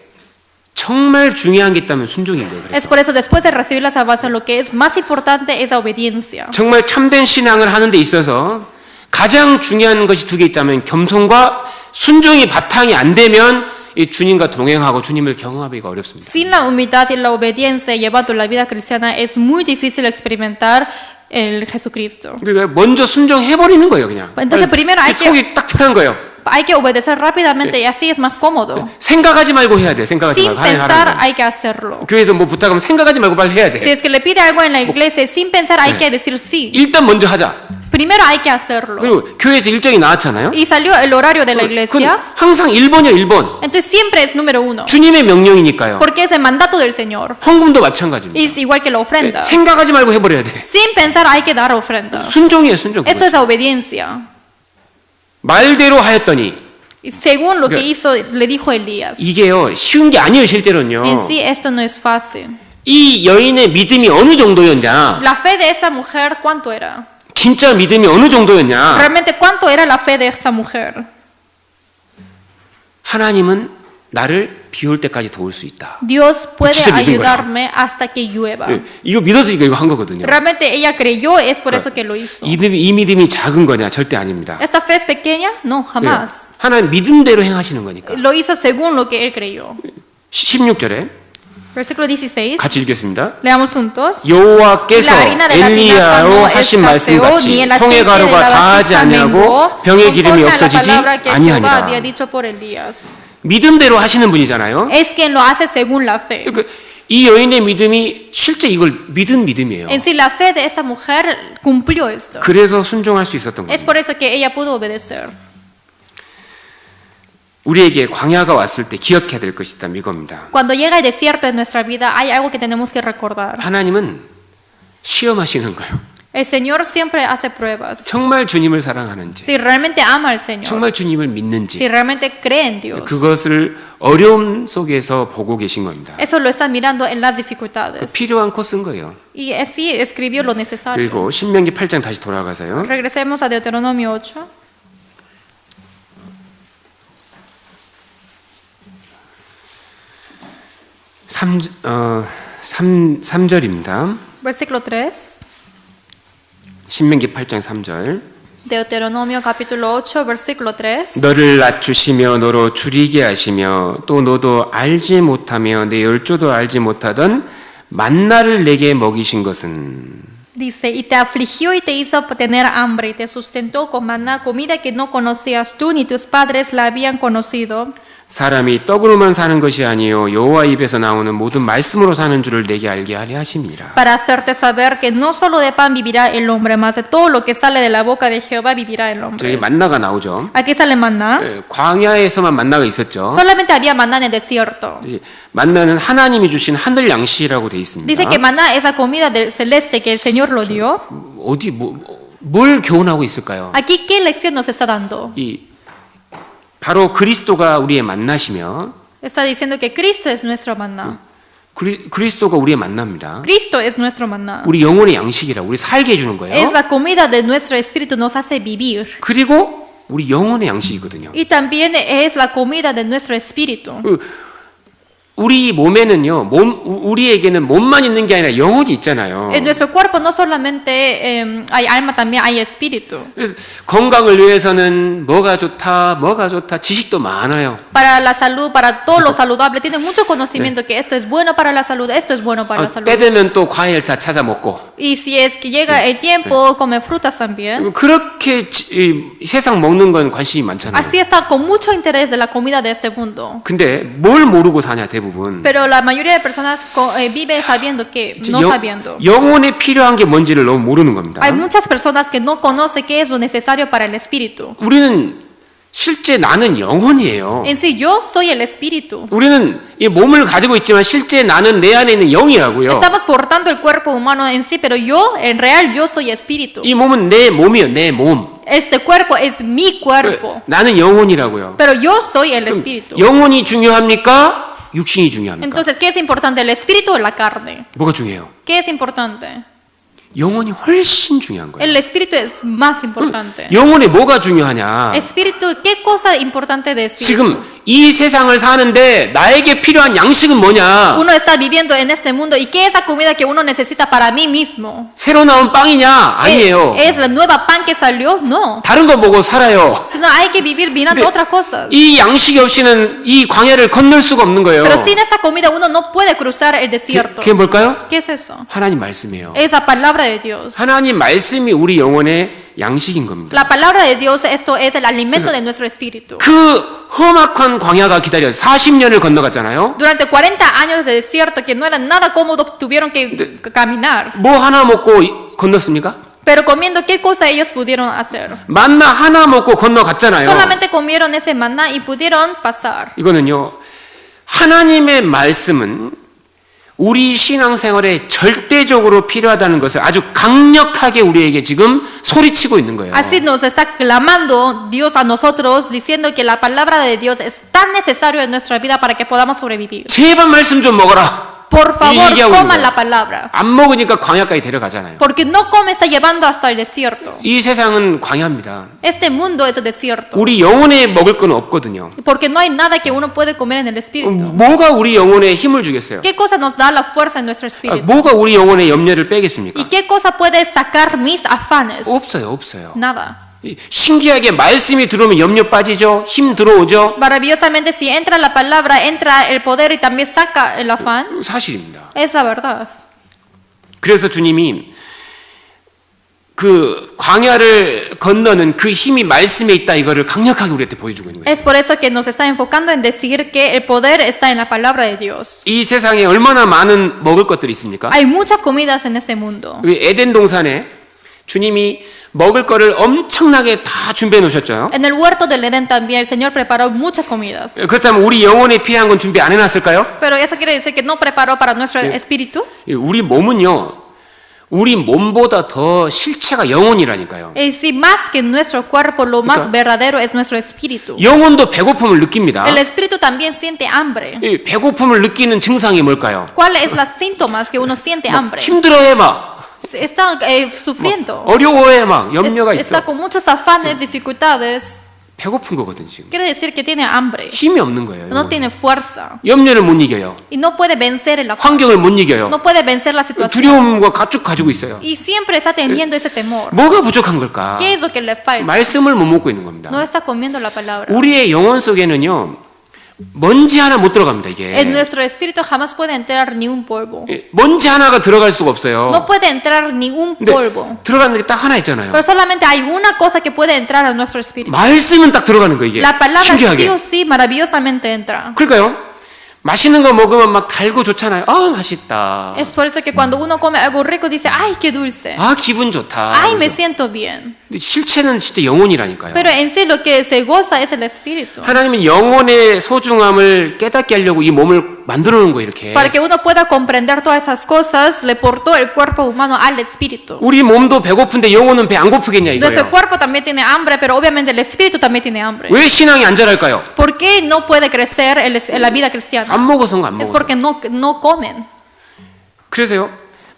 정말 중요한 게 있다면 순종인 거예요. Es 그래서. por eso, después de recibir la salvación, lo que es más importante es la obediencia. 정말 참된 신앙을 하는 데 있어서 가장 중요한 것이 두 개 있다면 겸손과 순종이 바탕이 안 되면 이 주님과 동행하고 주님을 경험하기가 어렵습니다. Sin la humildad y la obediencia llevando la vida cristiana es muy difícil experimentar el Jesucristo. 그러니까 먼저 순종해버리는 거예요, 그냥. Entonces, primero hay que- 속이 딱 편한 거예요. Hay que obedecer rápidamente y así es más cómodo. 생각하지 말고 해야 돼. 생각하지 Sin 말고. 하나님 pensar 하라는 거. hay que hacerlo. 교회에서 뭐 부탁하면 생각하지 말고 빨리 해야 Si 돼. es que le pide algo en la iglesia, sin pensar hay que decir sí. 일단 먼저 하자. Primero hay que hacerlo. 그리고 교회에서 일정이 나왔잖아요. Y salió el horario de la 그건 iglesia. 항상 1번이요, 1번. Entonces siempre es número 1. 주님의 명령이니까요. Porque es el mandato del Señor. 헌금도 마찬가지입니다. Es igual que la ofrenda. 생각하지 말고 해버려야 돼. Sin pensar hay que dar ofrenda. 순종이에요, 순종. Esto es la obediencia. 말대로 하였더니 Y según lo que 그러니까 hizo, le dijo Elías. 이게요 쉬운 게 아니에요, 실제로는요. En sí esto no es fácil. 이 여인의 믿음이 어느 정도였냐? La fe de esa mujer, ¿cuánto era? 진짜 믿음이 어느 정도였냐? Realmente, ¿cuánto era la fe de esa mujer? 하나님은 나를 비 올 때까지 도울 수 있다. Dios puede 진짜 믿은 거야. ayudarme hasta que llueva. 예, 이거 믿었으니까 이거 한 거거든요. Realmente ella creyó, es por eso que lo hizo. 이 믿음이 작은 거냐? 절대 아닙니다. ¿Esta fe es pequeña? No, 예, jamás. 하나님 믿음대로 행하시는 거니까. Lo hizo según lo que él creyó. 16절에 Versículo 16. 같이 읽겠습니다. Leamos juntos. 여호와께서 La harina de la tinaja 엘리야로 no 하신 escaseó, 말씀같이 ni el 통의 aceite de 가루가 la 다하지 vasija 아니하고 menguó, 병의 기름이 conforme a la 없어지지 palabra que Jehová había 아니하니라. dicho por Elías. 믿음대로 하시는 분이잖아요. Es quien lo hace según la fe. 그러니까 이 여인의 믿음이 실제 이걸 믿은 믿음이에요. En sí, la fe de esa mujer cumplió esto. 그래서 순종할 수 있었던 Es 거예요. por eso que ella pudo obedecer. 우리에게 광야가 왔을 때 기억해야 될 것이 있다면 이겁니다. Cuando llega el desierto en nuestra vida, hay algo que tenemos que recordar. 하나님은 시험하시는 거예요. El Señor siempre hace pruebas. 정말 주님을 사랑하는지, Si realmente ama al Señor, 정말 주님을 si 믿는지, realmente cree en Dios, 그것을 어려움 속에서 보고 계신 겁니다. eso lo está mirando en las 그 dificultades. 필요한 코스인 거예요. Y así escribió lo necesario. 그리고 신명기 8장 다시 돌아가서요. Regresemos a Deuteronomio 8. 3절입니다. Versículo 3. 신명기 8장 3절. Deuteronomio capítulo 8, versículo 3. 너를 낮추시며 너로 줄이게 하시며 또 너도 알지 못하며 내 열조도 알지 못하던 만나를 내게 먹이신 것은 Dice, y te afligió y te hizo tener hambre y te sustentó con maná, comida que no conocías tú ni tus padres la habían conocido. 사람이 떡으로만 사는 것이 아니요 여호와 입에서 나오는 모든 말씀으로 사는 줄을 내게 알게 하려 하심이라. Para hacerte saber que no solo de pan vivirá el hombre, más de todo lo que sale de la boca de Jehová vivirá el 저기 hombre. 만나가 나오죠. Aquí sale maná. 예, 광야에서만 만나가 있었죠. Solamente había maná en el desierto. 이제 만나는 하나님이 주신 하늘 양식이라고 돼 있습니다. Dice que maná es la comida del celeste que el Señor lo dio. 어디 뭘 교훈하고 있을까요? Aquí, ¿qué lección nos está dando? 이 바로 그리스도가 우리의 만나시며 Está diciendo que Cristo es nuestro maná. 그리스도가 우리의 만납니다. Cristo es nuestro maná. 우리 영혼의 양식이라 우리 살게 해주는 거예요. Es la comida de nuestro espíritu, nos hace vivir. 그리고 우리 영혼의 양식이거든요. Y también es la comida de nuestro espíritu. 우리 몸에는요, 우리에게는 몸만 있는 게 아니라 영혼이 있잖아요. En nuestro cuerpo no solamente hay alma, también hay espíritu. 그래서 건강을 위해서는 뭐가 좋다, 지식도 많아요. Para la salud, para todo lo saludable, tiene mucho conocimiento que esto es bueno para la salud, esto es bueno para la salud. 때 되면 또 과일 다 찾아 먹고. Y si es que llega el tiempo, come frutas también. 그렇게 세상 먹는 건 관심이 많잖아요. Así está con mucho interés de la comida de este mundo. 근데 뭘 모르고 사냐 대부분. Pero la mayoría de personas vive sabiendo que, no sabiendo. 영혼에 필요한 게 뭔지를 너무 모르는 겁니다. Hay muchas personas que no conocen qué es lo necesario para el espíritu. 우리는 실제 나는 영혼이에요. En sí, yo soy el espíritu. 우리는 이 몸을 가지고 있지만 실제 나는 내 안에 있는 영이라고요. Estamos portando el cuerpo humano en sí, pero yo, en real, yo soy espíritu. 이 몸은 내 몸이에요, 내 몸. Este cuerpo es mi cuerpo. 나는 영혼이라고요. Pero yo soy el espíritu. 영혼이 중요합니까? 육신이 중요합니까? Entonces, ¿qué es importante, el espíritu o la carne? 뭐가 중요해요? ¿Qué es importante? 영혼이 훨씬 중요한 거예요. El espíritu es más importante. 영혼에 뭐가 중요하냐? Espíritu, ¿qué cosa importante de espíritu? 지금 이 세상을 사는데 나에게 필요한 양식은 뭐냐? Uno está viviendo en este mundo y ¿qué es la comida que uno necesita para mí mismo? 새로 나온 빵이냐? 아니에요. ¿Es la nueva pan que salió? No. 다른 거 먹고 살아요. Sino hay que vivir mirando otras cosas. 이 양식이 없이는 이 광야를 건널 수가 없는 거예요. Pero sin esta comida uno no puede cruzar el desierto. 그게 뭘까요? ¿Qué es eso? 하나님 말씀이에요. Es la palabra de Dios. 하나님 말씀이 우리 영혼의 양식인 겁니다. La palabra de Dios, esto es el alimento de nuestro espíritu. 그 험악한 광야가 기다려요. 40년을 건너갔잖아요. Durante 40 años de desierto que no era nada cómodo, tuvieron que caminar. 뭐 하나 먹고 건넜습니까? Pero comiendo, ¿qué cosa ellos pudieron hacer? 만나 하나 먹고 건너갔잖아요. Solamente comieron ese maná y pudieron pasar. 이거는요, 하나님의 말씀은 우리 신앙생활에 절대적으로 필요하다는 것을 아주 강력하게 우리에게 지금 소리치고 있는 거예요. Así nos está clamando Dios a nosotros, diciendo que la palabra de Dios es tan necesario en nuestra vida para que podamos sobrevivir. 제발 말씀 좀 먹어라. Por favor, 얘기하고 있는 coman 거예요. la palabra. 안 먹으니까 광야까지 데려가잖아요. Porque no come está llevando hasta el desierto. 이 세상은 광야입니다. Este mundo es el desierto. 우리 영혼에 먹을 건 없거든요. Porque no hay nada que uno puede comer en el espíritu. 뭐가 우리 영혼에 힘을 주겠어요? ¿Qué cosa nos da la fuerza en nuestro espíritu? 뭐가 우리 영혼의 염려를 빼겠습니까? ¿Y qué cosa puede sacar mis afanes? 없어요. Nada. 신기하게 말씀이 들어오면 염려 빠지죠. 힘 들어오죠. Maravillosamente, si entra la palabra, entra el poder y también saca el afán. 사실입니다. Es la verdad. 그래서 주님이 그 광야를 건너는 그 힘이 말씀에 있다 이거를 강력하게 우리한테 보여주고 있는 거예요. Es por eso que nos está enfocando en decir que el poder está en la palabra de Dios. 이 세상에 얼마나 많은 먹을 것들이 있습니까? Hay muchas comidas en este mundo. 에덴 동산에 주님이 먹을 거를 엄청나게 다 준비해 놓으셨죠. En el huerto del Edén también el Señor preparó muchas comidas. 그렇다면 우리 영혼에 필요한 건 준비 안 해놨을까요? Pero eso quiere decir que no preparó para nuestro espíritu. 우리 몸은요, 우리 몸보다 더 실체가 영혼이라니까요. Y si más que nuestro cuerpo, lo más verdadero es nuestro espíritu. 영혼도 배고픔을 느낍니다. El espíritu también siente hambre. 이 배고픔을 느끼는 증상이 뭘까요? ¿Cuáles son los síntomas que uno siente hambre? 힘들어해 막. Está sufriendo. 어려워해 막. 염려가 Está 있어. con muchos afanes, dificultades. 배고픈 거거든 지금. Quiere decir que tiene hambre. 힘이 없는 거예요. No tiene fuerza. 염려를 못 이겨요. Y no puede vencer el afán. 환경을 못 이겨요. No puede vencer la situación. 두려움과 가축 가지고 있어요. Y siempre está teniendo ese temor. 뭐가 부족한 걸까? ¿Qué es lo que le falta? 말씀을 못 먹고 있는 겁니다. No está comiendo la palabra. 우리의 영혼 속에는요, 먼지 하나 못 들어갑니다 이게. En nuestro espíritu jamás puede entrar ni un polvo. 먼지 하나가 들어갈 수가 없어요. No puede entrar ni un 근데 polvo. 들어가는 게 딱 하나 있잖아요. Pero solamente hay una cosa que puede entrar a nuestro espíritu. 말씀은 딱 들어가는 거 이게. La palabra sí 신기하게. o sí maravillosamente entra. 그러니까요. 맛있는 거 먹으면 막 달고 좋잖아요. 아 맛있다. Es por eso que cuando uno come algo rico dice, ay, qué dulce. 아 기분 좋다. Ay, me 그래서. siento bien. 근데 실체는 진짜 영혼이라니까요. Pero en sí lo que se goza es el espíritu. 하나님은 영혼의 소중함을 깨닫게 하려고 이 몸을 만들어 놓은 거예요 이렇게. Para que uno pueda comprender todas esas cosas, le portó el cuerpo humano al espíritu. 우리 몸도 배고픈데 영혼은 배 안 고프겠냐 Nuestro 이거예요. cuerpo también tiene hambre, pero obviamente el espíritu también tiene hambre. 왜 신앙이 안 자랄까요? ¿Por qué no puede crecer en la vida cristiana? 안 먹어서가 안 es 먹어서. porque no comen. 그래서요,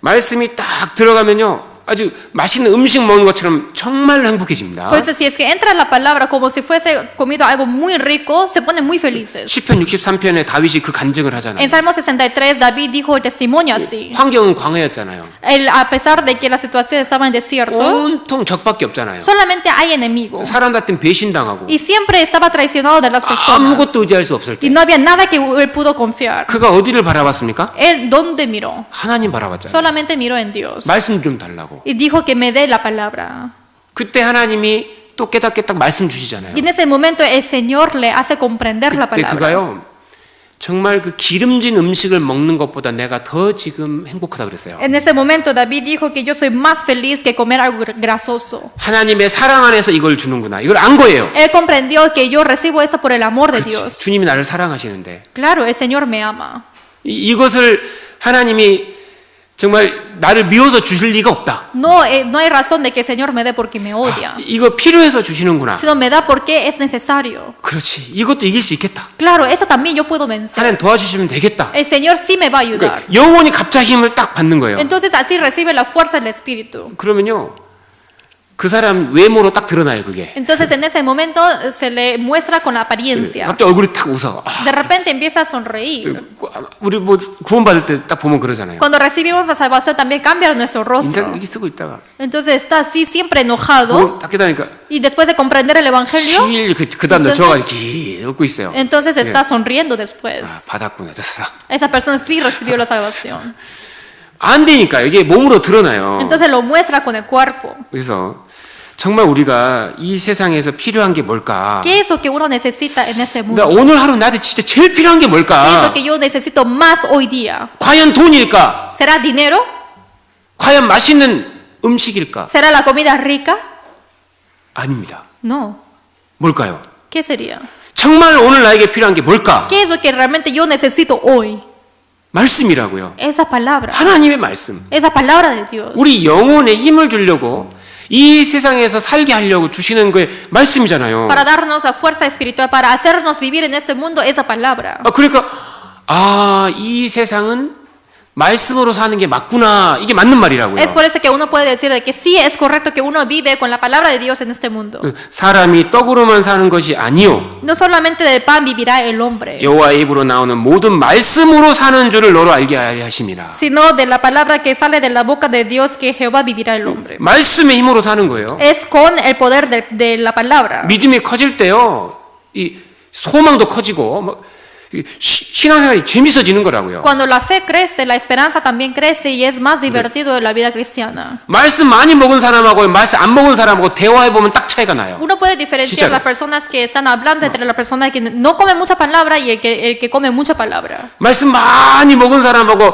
말씀이 딱 들어가면요, 아주 맛있는 음식 먹는 것처럼 정말 행복해집니다. Por eso si es que entra la palabra como si fuese comido algo muy rico, se ponen muy felices. 시편 63편에 다윗이 그 간증을 하잖아요. En Salmo 63 David dijo el testimonio así. 환경은 광야였잖아요. A pesar de que la situación estaba en desierto, 온통 적밖에 없잖아요. solamente hay enemigos. 사람한테 배신당하고 Y siempre estaba traicionado de las personas. 아무것도 의지할 수 없을 Y 때 no había nada que él pudo confiar. 그가 어디를 바라봤습니까? Él, ¿dónde miró? 하나님 바라봤잖아요. Solamente miró en Dios. 말씀 좀 달라고. Y dijo que me dé la palabra. 그때 하나님이 또 깨닫게 말씀 주시잖아요. Y en ese momento el Señor le hace comprender la 그때 palabra. 그가요, 정말 그 기름진 음식을 먹는 것보다 내가 더 지금 행복하다 그랬어요. En ese momento David dijo que yo soy más feliz que comer algo grasoso. 하나님의 사랑 안에서 이걸 주는구나. 이걸 안 거예요. Él comprendió que yo recibo eso por el amor de Dios. 주님이 나를 사랑하시는데 Claro, el Señor me ama. 이것을 하나님이 정말 나를 미워서 주실 리가 없다. No hay razón de que el Señor me dé porque me odia, 이거 필요해서 주시는구나. sino me da porque es necesario. 그렇지. 이것도 이길 수 있겠다. Claro, eso también yo puedo vencer. 하나님 도와주시면 되겠다. El Señor sí me va a ayudar. 그러니까 영혼이 갑자기 힘을 딱 받는 거예요. Entonces así recibe la fuerza del Espíritu. 그러면요, 그 사람 외모로 딱 드러나요, 그게. Entonces en ese momento se le muestra con la apariencia. 갑자기 얼굴이 탁 웃어. De repente empieza a sonreír. 우리 뭐 구원받을 때 딱 보면 그러잖아요. Cuando recibimos la salvación también cambia nuestro 인상 rostro. 이렇게 쓰고 있다가 Entonces está así siempre enojado 딱 깨닫으니까 y después de comprender el evangelio, 실 그 다음에 저가 이렇게 웃고 있어요. entonces está 예. sonriendo 아, después. 받았구나, 저 사람. Esa persona sí recibió la salvación. 안 되니까 이게 몸으로 드러나요. Entonces lo muestra con el cuerpo. 그래서 정말 우리가 이 세상에서 필요한 게 뭘까? ¿Qué es lo que uno necesita en este mundo? 그러니까 오늘 하루 나한테 진짜 제일 필요한 게 ¿Qué es lo 뭘까? que yo necesito más hoy día? 과연 돈일까? ¿Será dinero? 과연 맛있는 음식일까? ¿Será la comida rica? 아닙니다. No. 뭘까요? ¿Qué sería? 정말 오늘 나에게 필요한 게 뭘까? ¿Qué es lo que realmente yo necesito hoy? 말씀이라고요. Esa palabra. 하나님의 말씀. Esa palabra de Dios. 우리 영혼에 힘을 주려고 이 세상에서 살게 하려고 주시는 게 말씀이잖아요. Para darnos la fuerza espiritual, para hacernos vivir en este mundo, esa palabra. 그러니까 이 세상은 말씀으로 사는 게 맞구나. 이게 맞는 말이라고요. Es por eso que uno puede decir de que sí es correcto que uno vive con la palabra de Dios en este mundo. 사람이 떡으로만 사는 것이 아니요. No solamente de pan vivirá el hombre, 여호와의 입으로 나오는 모든 말씀으로 사는 줄을 너로 알게 하려 하심이라. sino de la palabra que sale de la boca de Dios que Jehová vivirá el hombre. 말씀의 힘으로 사는 거예요. Es con el poder de la palabra. 믿음이 커질 때요. 이 소망도 커지고 막 신앙생활이 재밌어지는 거라고요. Cuando la fe crece, la esperanza también crece y es más divertido en la vida cristiana. 말씀 많이 먹은 사람하고 말씀 안 먹은 사람하고 대화해 보면 딱 차이가 나요. Uno puede diferenciar 진짜로. las personas que están hablando entre la persona que no come mucha palabra y el que come mucha palabra. 말씀 많이 먹은 사람하고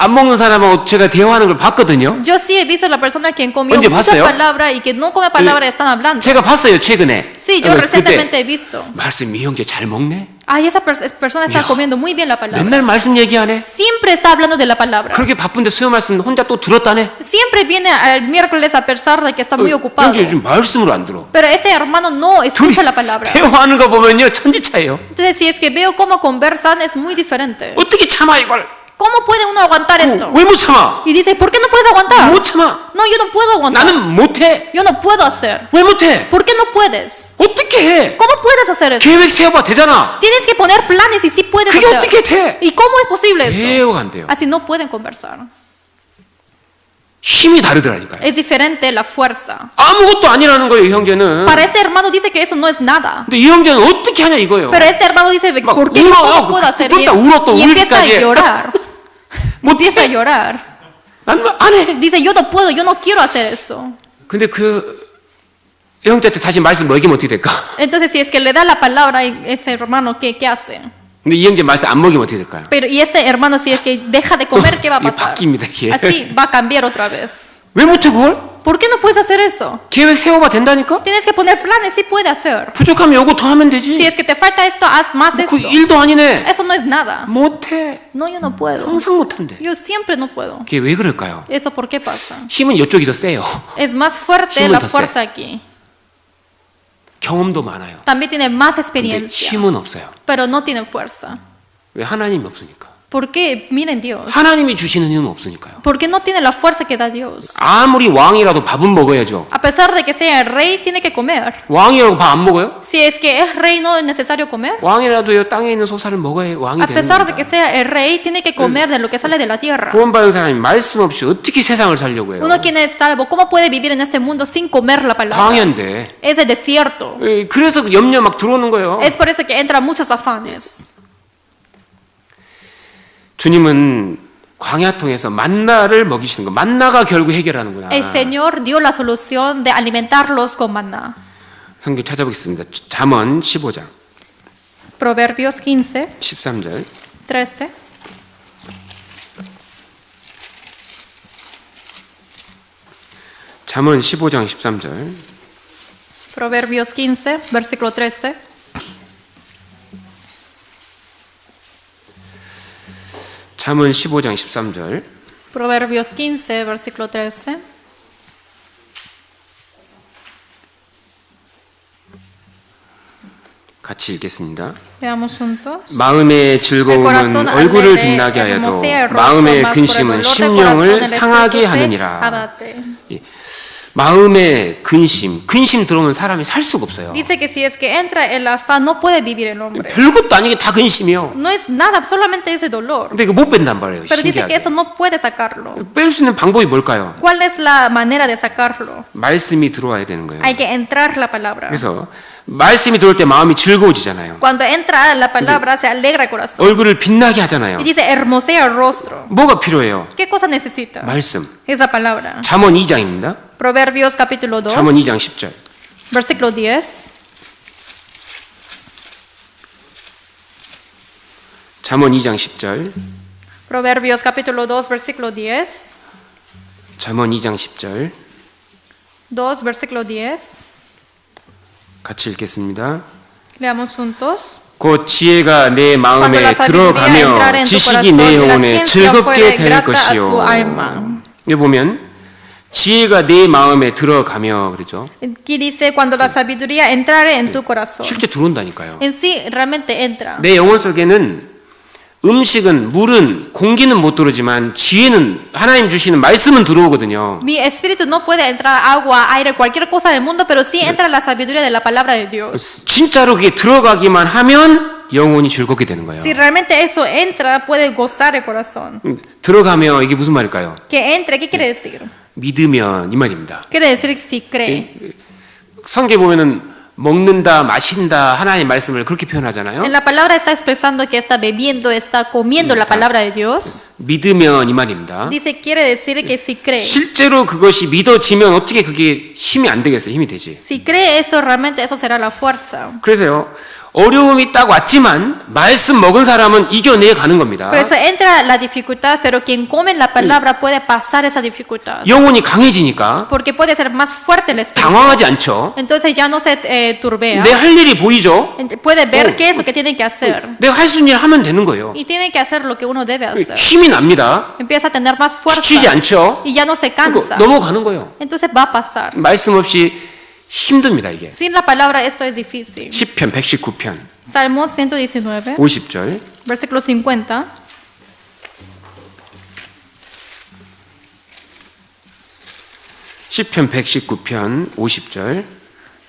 안 먹는 사람하고 제가 대화하는 걸 봤거든요. Yo sí he visto a la persona que comió 언제 mucha 봤어요? palabra y que no come palabra están hablando. 제가 봤어요, 최근에. Sí, yo recientemente he visto. 말씀 이 형제 잘 먹네. Ay, esa persona está Ya. comiendo muy bien la palabra. 맨날 말씀 얘기하네. Siempre está hablando de la palabra. 그렇게 바쁜데 수요 말씀 혼자 또 들었다네. Siempre viene el miércoles a pesar de que está muy ocupado. 형제 요즘 말씀으로 안 들어. Pero este hermano no escucha la palabra. 대화하는 거 보면요, 천지차예요. Entonces, si es que veo cómo conversan, es muy diferente. 어떻게 참아 이걸? ¿Cómo puede uno aguantar esto? 왜 못 참아? Y dice, ¿por qué no puedes aguantar? 못 참아. No, yo no puedo aguantar. 나는 못해. Yo no puedo hacer. 왜 못해? ¿Por qué no puedes? 어떻게 해? ¿Cómo puedes hacer eso? 계획 세워봐 되잖아. Tienes que poner planes y sí puedes 그게 hacer. 어떻게 돼? ¿Y cómo es posible eso? 대화가 안 돼요. Así no pueden conversar. 힘이 다르더라니까요. Es diferente la fuerza. 아무것도 아니라는 거예요, 이 형제는. Para este hermano dice que eso no es nada. 근데 이 형제는 어떻게 하냐 이거예요. Pero este hermano dice, 막 ¿por qué 울어요. no puedo hacer? 또 울어, 또 Y empieza a 울기까지 해. llorar. Empieza a 못해. llorar. 난 안 해. Dice, yo no puedo, yo no quiero hacer eso. 근데 그 형제한테 다시 말씀 먹이면 어떻게 될까? Entonces, si es que le da la palabra a ese hermano, ¿qué hace? 근데 이 형제 말씀 안 먹이면 어떻게 될까요? Pero, y este hermano, si es que deja de comer, ¿qué va a 이게 pasar? 바뀝니다, 이게. Así va a cambiar otra vez. 왜 못해 그걸? ¿Por qué no puedes hacer eso? 계획 세워봐 된다니까? Tienes que poner planes, sí puede hacer. 부족하면 요거 더 하면 Si 되지. es que te falta esto, haz más 그 esto. 일도 아니네. Eso no es nada. 못해. No, yo no puedo. 항상 못한대. Yo siempre no puedo. 그게 왜 그럴까요? ¿Eso por qué pasa? 힘은 이쪽이 더 세요. Es más fuerte 힘은 la 더 세. fuerza aquí. 경험도 많아요. También tiene más 근데 experiencia, 힘은 없어요. pero no tiene fuerza. 왜 하나님이 없으니까. Porque miren Dios. 하나님이 주시는 힘은 없으니까요. Porque no tiene la fuerza que da Dios. 아무리 왕이라도 밥은 먹어야죠. A pesar de que sea el rey, tiene que comer. 왕이라고 밥 안 먹어요? Si es que es rey, no es necesario comer. 왕이라도요 땅에 있는 소사를 먹어야 왕이 A 되는 pesar de que 겁니다. sea el rey, tiene que comer de lo que sale de la tierra. 구원받은 사람이 말씀 없이 어떻게 세상을 살려고 해요? Uno quien es salvo, ¿cómo puede vivir en este mundo sin comer la palabra? 광야인데. Es el desierto. 그래서 그 염려 막 들어오는 거예요. Es por eso que entran muchos afanes. 주님은 광야 통해서 만나를 먹이시는 거. 만나가 결국 해결하는구나. El Señor dio la solución de alimentarlos con maná. 성경 찾아보겠습니다. 잠언 15장 Proverbios 15, 13절. 13. 잠언 15장 13절. Proverbios 15, versículo 13. 잠언 15장 13절. Proverbios 15, versículo 13. 같이 읽겠습니다. Leamos juntos. 마음의 El 즐거움은 corazón 얼굴을 alegre 빛나게 하여도 hermosea el rostro, 마음의 mas por el 근심은 dolor del 심령을 corazón el 상하게 espíritu se 하느니라. abate. 마음의 근심 들어오면 사람이 살 수가 없어요. Dice que si es que entra el afán, no puede vivir el hombre. 별것도 아니게 다 근심이요. No es nada, solamente ese dolor. 근데 이거 못 뺀단 말이에요. Pero dice que 신기하게. esto no puede sacarlo. 뺄 수 있는 방법이 뭘까요? ¿Cuál es la manera de sacarlo? 말씀이 들어와야 되는 거예요. Hay que entrar la palabra. 그래서 말씀이 들어올 때 마음이 즐거워지잖아요. Cuando entra la palabra, se alegra el corazón. 얼굴을 빛나게 하잖아요. Y dice, hermosea el rostro. 뭐가 필요해요? ¿Qué cosa necesita? 말씀. Esa palabra. 잠언 2장입니다. Proverbios capítulo 2, 잠언 2장 10절. versículo 10. 잠언 2장 10절. Proverbios capítulo 2, versículo 10. 잠언 2장 10절. 2, versículo 10. 같이 읽겠습니다. Leamos juntos. 곧 지혜가 내 Cuando 마음에 la sabiduría entrare 들어가며 en tu 지식이 corazón 내 y la 영혼에 ciencia 즐겁게 fuere 될 grata a 것이요. tu alma. 여기 보면 지혜가 내 마음에 들어가며 그러죠. Aquí dice, cuando la sabiduría entrare en tu corazón. 실제 들어온다니까요. En sí, realmente entra. 내 영혼 속에는 음식은 물은 공기는 못 들어오지만 지혜는 하나님 주시는 말씀은 들어오거든요. Mi espíritu no puede entrar agua, aire, cualquier cosa del mundo, pero sí entra la sabiduría de la palabra de Dios. 진짜로 그게 들어가기만 하면 영혼이 즐겁게 되는 거예요. Si realmente eso entra, puede gozar el corazón. 들어가며 이게 무슨 말일까요? Que entre, ¿qué quiere decir? 믿으면 이 말입니다. Quiere decir si cree. 성경에 보면은 먹는다, 마신다 하나님의 말씀을 그렇게 표현하잖아요. En la palabra está expresando que está bebiendo, está comiendo la palabra de Dios. 믿으면 이 말입니다. Dice, quiere decir que si cree. 실제로 그것이 믿어지면 어떻게 그게 힘이 안 되겠어요? 힘이 되지. Si cree eso, realmente eso será la fuerza. 그래서요. 어려움이 딱 왔지만 말씀 먹은 사람은 이겨내 가는 겁니다. Por eso entra la dificultad, pero quien come la palabra puede pasar esa dificultad. 영혼이 강해지니까 Porque puede ser más fuerte el espíritu. 당황하지 않죠. Entonces ya no se turbea. 내 할 일이 보이죠. Puede ver qué es lo que tiene que hacer. 내가 할 수 있는 일 하면 되는 거예요. Y tiene que hacer lo que uno debe hacer. 힘이 납니다. Empieza a tener más 지치지 fuerza. 않죠. Y ya no se cansa. 넘어가는 거예요. Entonces va a pasar. 말씀 없이 힘듭니다 이게. Sin la palabra esto es difícil. 10편 119편 Salmo 119, 50절. versículo 50. 시편 119편 50절.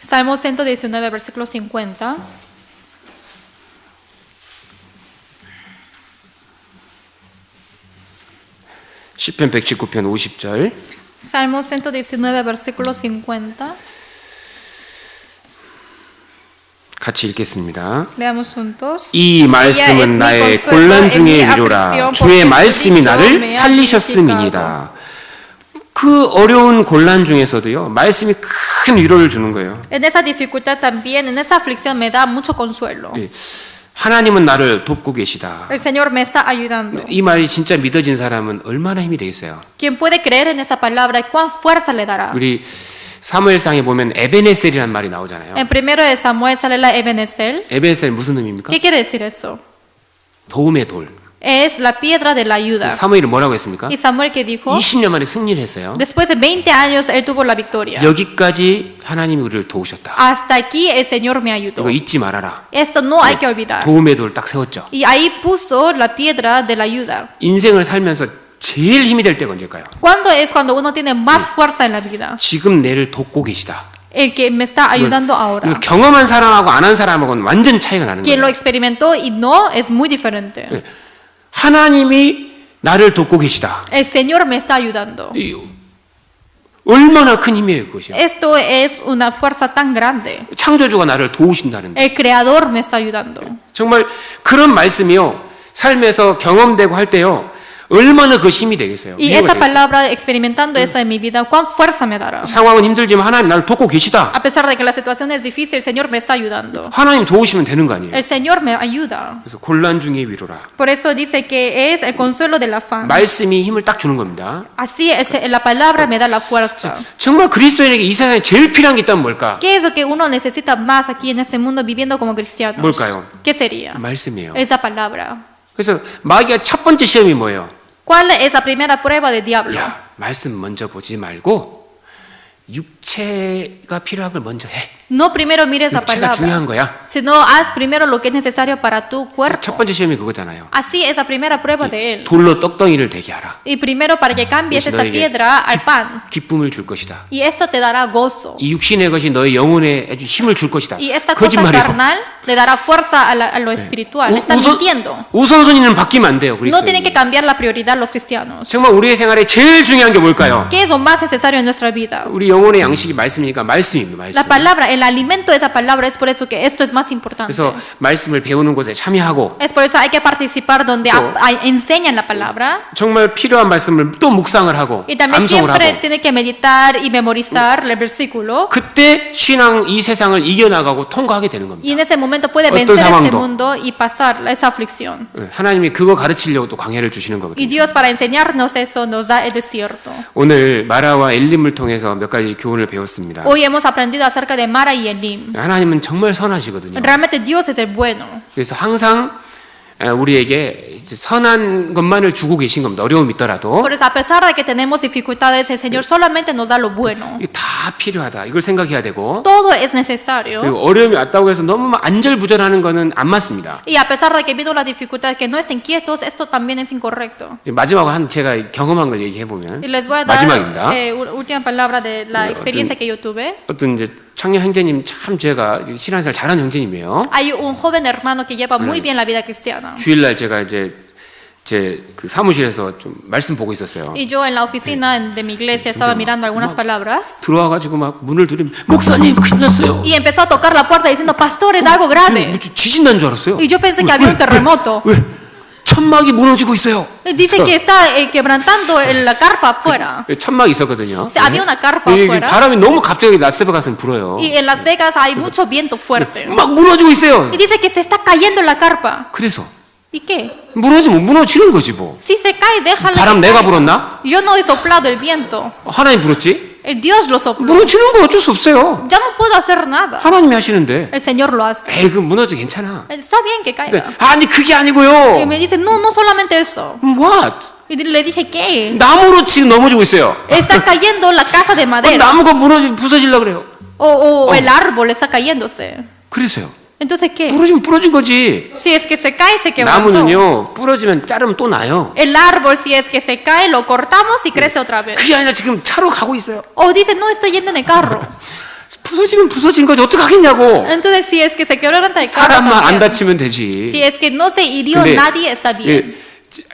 Salmo 119, versículo 50. 시편 119편 50절. Salmo 119, versículo 50. 같이 읽겠습니다. Leamos juntos. 이 말씀은 나의 곤란 중의 위로라. 주의 말씀이 나를 살리셨음이니이다. 그 어려운 곤란 중에서도요. 말씀이 큰 위로를 주는 거예요. En esa dificultad también, en esa aflicción me da mucho consuelo. 하나님은 나를 돕고 계시다. El Señor me está ayudando. 이 말이 진짜 믿어진 사람은 얼마나 힘이 되겠어요. Quien puede creer en esa palabra, ¿cuán fuerza le dará? 우리 사무엘상에 보면 에베네셀이라는 말이 나오잖아요. En primero de Samuel sale la Ebenezer. 에베네셀 무슨 의미입니까? ¿Qué quiere decir eso? 도움의 돌. es la piedra de la ayuda. 사무엘은 뭐라고 했습니까? Y Samuel que dijo, 20년 만에 승리를 했어요. después de 20 años él tuvo la victoria. 여기까지 하나님이 우리를 도우셨다. Hasta aquí el Señor me ayudó. 이거 잊지 말아라. Esto no hay que olvidar. 도움의 돌 딱 세웠죠. Y ahí puso la piedra de la ayuda. 인생을 살면서 제일 힘이 될 때가 언제일까요? ¿Cuándo es cuando uno tiene más fuerza en la vida? 지금 내를 돕고 계시다. El que me está ayudando ahora. 이거 경험한 사람하고 안 한 사람하고는 완전 차이가 나는 Quien lo 거예요. experimentó y no es muy diferente. 하나님이 나를 돕고 계시다. El Señor me está ayudando. 얼마나 큰 힘이에요, 그것이. Esto es una fuerza tan grande. 창조주가 나를 도우신다는데. El Creador me está ayudando. 정말 그런 말씀이요. 삶에서 경험되고 할 때요. 얼마나 그 힘이 되겠어요. Y esa palabra, experimentando eso en mi vida, ¿cuán fuerza me dará? 상황은 힘들지만 하나님 나를 돕고 계시다. A pesar de que la situación es difícil, el Señor me está ayudando. 하나님 도우시면 되는 거 아니에요. El Señor me ayuda. 그래서 곤란 중에 위로라. Por eso dice que es el consuelo del afán. 말씀이 힘을 딱 주는 겁니다. Así la palabra me da la fuerza. 정말 그리스도인에게 이 세상에 제일 필요한 게 있다면 뭘까? ¿Qué es lo que uno necesita más aquí en este mundo viviendo como cristianos? 뭘까요? ¿Qué sería? 말씀이에요. Esa palabra. 그래서 마귀가 첫 번째 시험이 뭐예요? ¿Cuál es la primera prueba del diablo? 야, 말씀 먼저 보지 말고 육체가 필요한 걸 먼저 해. No primero mires la 육체가 중요한 palabra, 거야. sino haz primero lo que es necesario para tu 첫 cuerpo. 번째 시험이 그거잖아요. Así es la primera prueba de él. 돌로 떡덩이를 되게 하라. Y primero para que cambies 그것이 esa 너에게 piedra al pan. 기쁨을 줄 것이다. Y esto te dará gozo. 이 육신의 것이 너의 영혼에 아주 힘을 줄 것이다. Y esta cosa 거짓말이에요. carnal le dará fuerza a lo espiritual. Está mintiendo. 우선순위는 바뀌면 안 돼요. No tienen que 그리스도인이. cambiar la prioridad los cristianos. 정말 우리의 생활에 제일 중요한 게 뭘까요? ¿Qué es lo más necesario en nuestra vida? 우리 영혼의 양식이 말씀이니까 말씀입니다. 말씀. La palabra, el alimento de esa palabra, es por eso que esto es más importante. 그래서 말씀을 배우는 곳에 참여하고 Es por eso hay que participar donde enseñan la palabra. 정말 필요한 말씀을 또 묵상을 하고 Y también 암송을 siempre 하고 tiene que meditar y memorizar el versículo. 그때 신앙 이 세상을 이겨나가고 통과하게 되는 Y 겁니다. en ese momento puede 어떤 vencer este 상황도. mundo y pasar esa aflicción. 하나님이 그거 가르치려고 또 광야를 주시는 Y 거거든요. Dios para enseñarnos eso nos da el desierto. 오늘 마라와 엘림을 통해서 몇 가지 교훈을 배웠습니다. Hoy hemos aprendido acerca de Mara y Elim. 하나님은 정말 선하시거든요. Realmente Dios es el bueno. 그래서 항상 우리에게 선한 것만을 주고 계신 겁니다. 어려움이 있더라도 Por eso, a pesar de que tenemos dificultades, el Señor solamente nos da lo bueno. 이게 다 필요하다. 이걸 생각해야 되고 Todo es necesario. 그리고 어려움이 왔다고 해서 너무 안절부절하는 거는 안 맞습니다. Y a pesar de que vino la dificultad, que no estén quietos, esto también es incorrecto. 마지막으로 한 제가 경험한 걸 얘기해 보면 Y les voy a dar 마지막입니다. última palabra de la experiencia que yo tuve. 어떤 이제 청년 형제님 참 제가 신앙생활 잘하는 형제님이에요. Hay un joven hermano que lleva muy bien la vida cristiana. 주일날 제가 이제 제 그 사무실에서 좀 말씀 보고 있었어요. Y yo en la oficina de mi iglesia estaba mirando algunas palabras. 들어와가지고 막 문을 들이면 목사님 큰일 났어요. Y empezó a tocar la puerta diciendo, pastor, es algo grave. 지진 난 줄 알았어요. Y yo pensé que había un terremoto. 왜? 천막이 무너지고 있어요. Y dice que está quebrantando la carpa afuera. 천막이 있었거든요. Había una carpa 이게 afuera. 바람이 너무 갑자기 라스베가스는 불어요. Y en Las Vegas hay mucho viento fuerte. 막 무너지고 있어요. Y dice que se está cayendo la carpa. 그래서 ¿Y qué? 무너지면 무너지는 거지 뭐. Si se cae, déjala. 바람 que 내가 caiga. 불었나? Yo no he soplado el viento. 하나님 불었지? El Dios lo sopló. 무너지는 거 어쩔 수 없어요. Ya no puedo hacer nada. 하나님이 하시는데. El Señor lo hace. 에이 그 무너져 괜찮아. Está bien que 근데 caiga. 아니 그게 Y 아니고요. me dice, no, no solamente eso. What? Y le dije, ¿qué? 나무로 지금 넘어지고 있어요. Está cayendo la casa de madera. 나무가 부서지려고 그래요. O el árbol está cayéndose. 그래서요. Entonces, ¿qué? 부러지면 부러진 거지. Si es que se cae, se quebrantó. 나무는요 부러지면 자르면 또 나요. El árbol, si es que se cae, lo cortamos y crece otra vez. 그게 아니라 지금 차로 가고 있어요. O dice, no, estoy yendo en el carro. 부서지면 부서진 거지 어떻게 하겠냐고. Entonces, si es que se quebranta el carro 사람만 안 también. 다치면 되지. Si es que no se hirió 근데 nadie, está bien.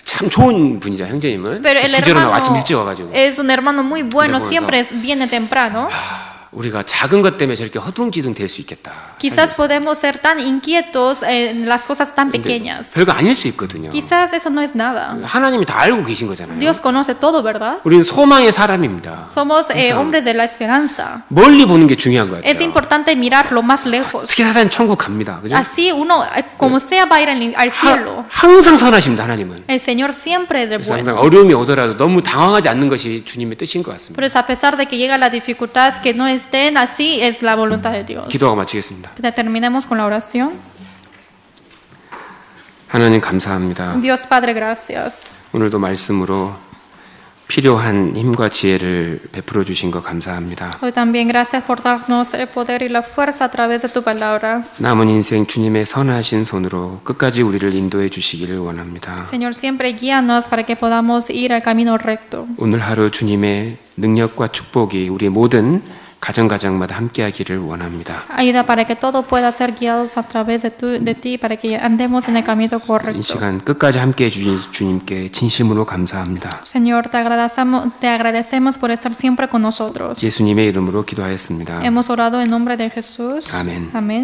참 좋은 분이죠 형제님은. Pero el 부지런하고 hermano 아침 일찍 와가지고. es un hermano muy bueno, 보면서 siempre viene temprano. 우리가 작은 것 때문에 저렇게 허둥지둥 될 수 있겠다. Quizás podemos ser tan inquietos en las cosas tan 근데 pequeñas. 별거 아닐 수 있거든요. Quizás eso no es nada. 하나님이 다 알고 계신 거잖아요. Dios conoce todo, ¿verdad? 우리는 소망의 사람입니다. Somos hombres de la esperanza. 멀리 보는 게 중요한 것 Es 같아요. importante mirar lo más lejos. 어떻게 사단 천국 갑니다. 그죠? Así uno, como sea, va a ir al cielo. 항상 선하십니다. 하나님은. El Señor siempre es el 그래서 bueno. 항상 어려움이 오더라도 너무 당황하지 않는 것이 주님의 뜻인 것 같습니다. Por eso, a pesar de que llega la dificultad, que no estén así, es la voluntad de Dios. 기도하고 마치겠습니다. Terminemos con la oración. 하나님 감사합니다. Dios Padre, gracias. 오늘도 말씀으로 필요한 힘과 지혜를 베풀어 주신 거 감사합니다. Hoy también gracias por darnos el poder y la fuerza a través de tu palabra. 남은 인생 주님의 선하신 손으로 끝까지 우리를 인도해 주시기를 원합니다. Señor, siempre guíanos para que podamos ir al camino recto. 오늘 하루 주님의 능력과 축복이 우리의 모든 가정마다 함께하기를 원합니다. Ayuda para que todo pueda ser guiados a través de ti, para que andemos en el camino 이 correcto. 시간 끝까지 함께해 주신 주님께 진심으로 감사합니다. Señor, te agradecemos por estar siempre con nosotros. 예수님의 이름으로 기도하였습니다. Hemos orado en nombre de Jesús. Amén. Amén.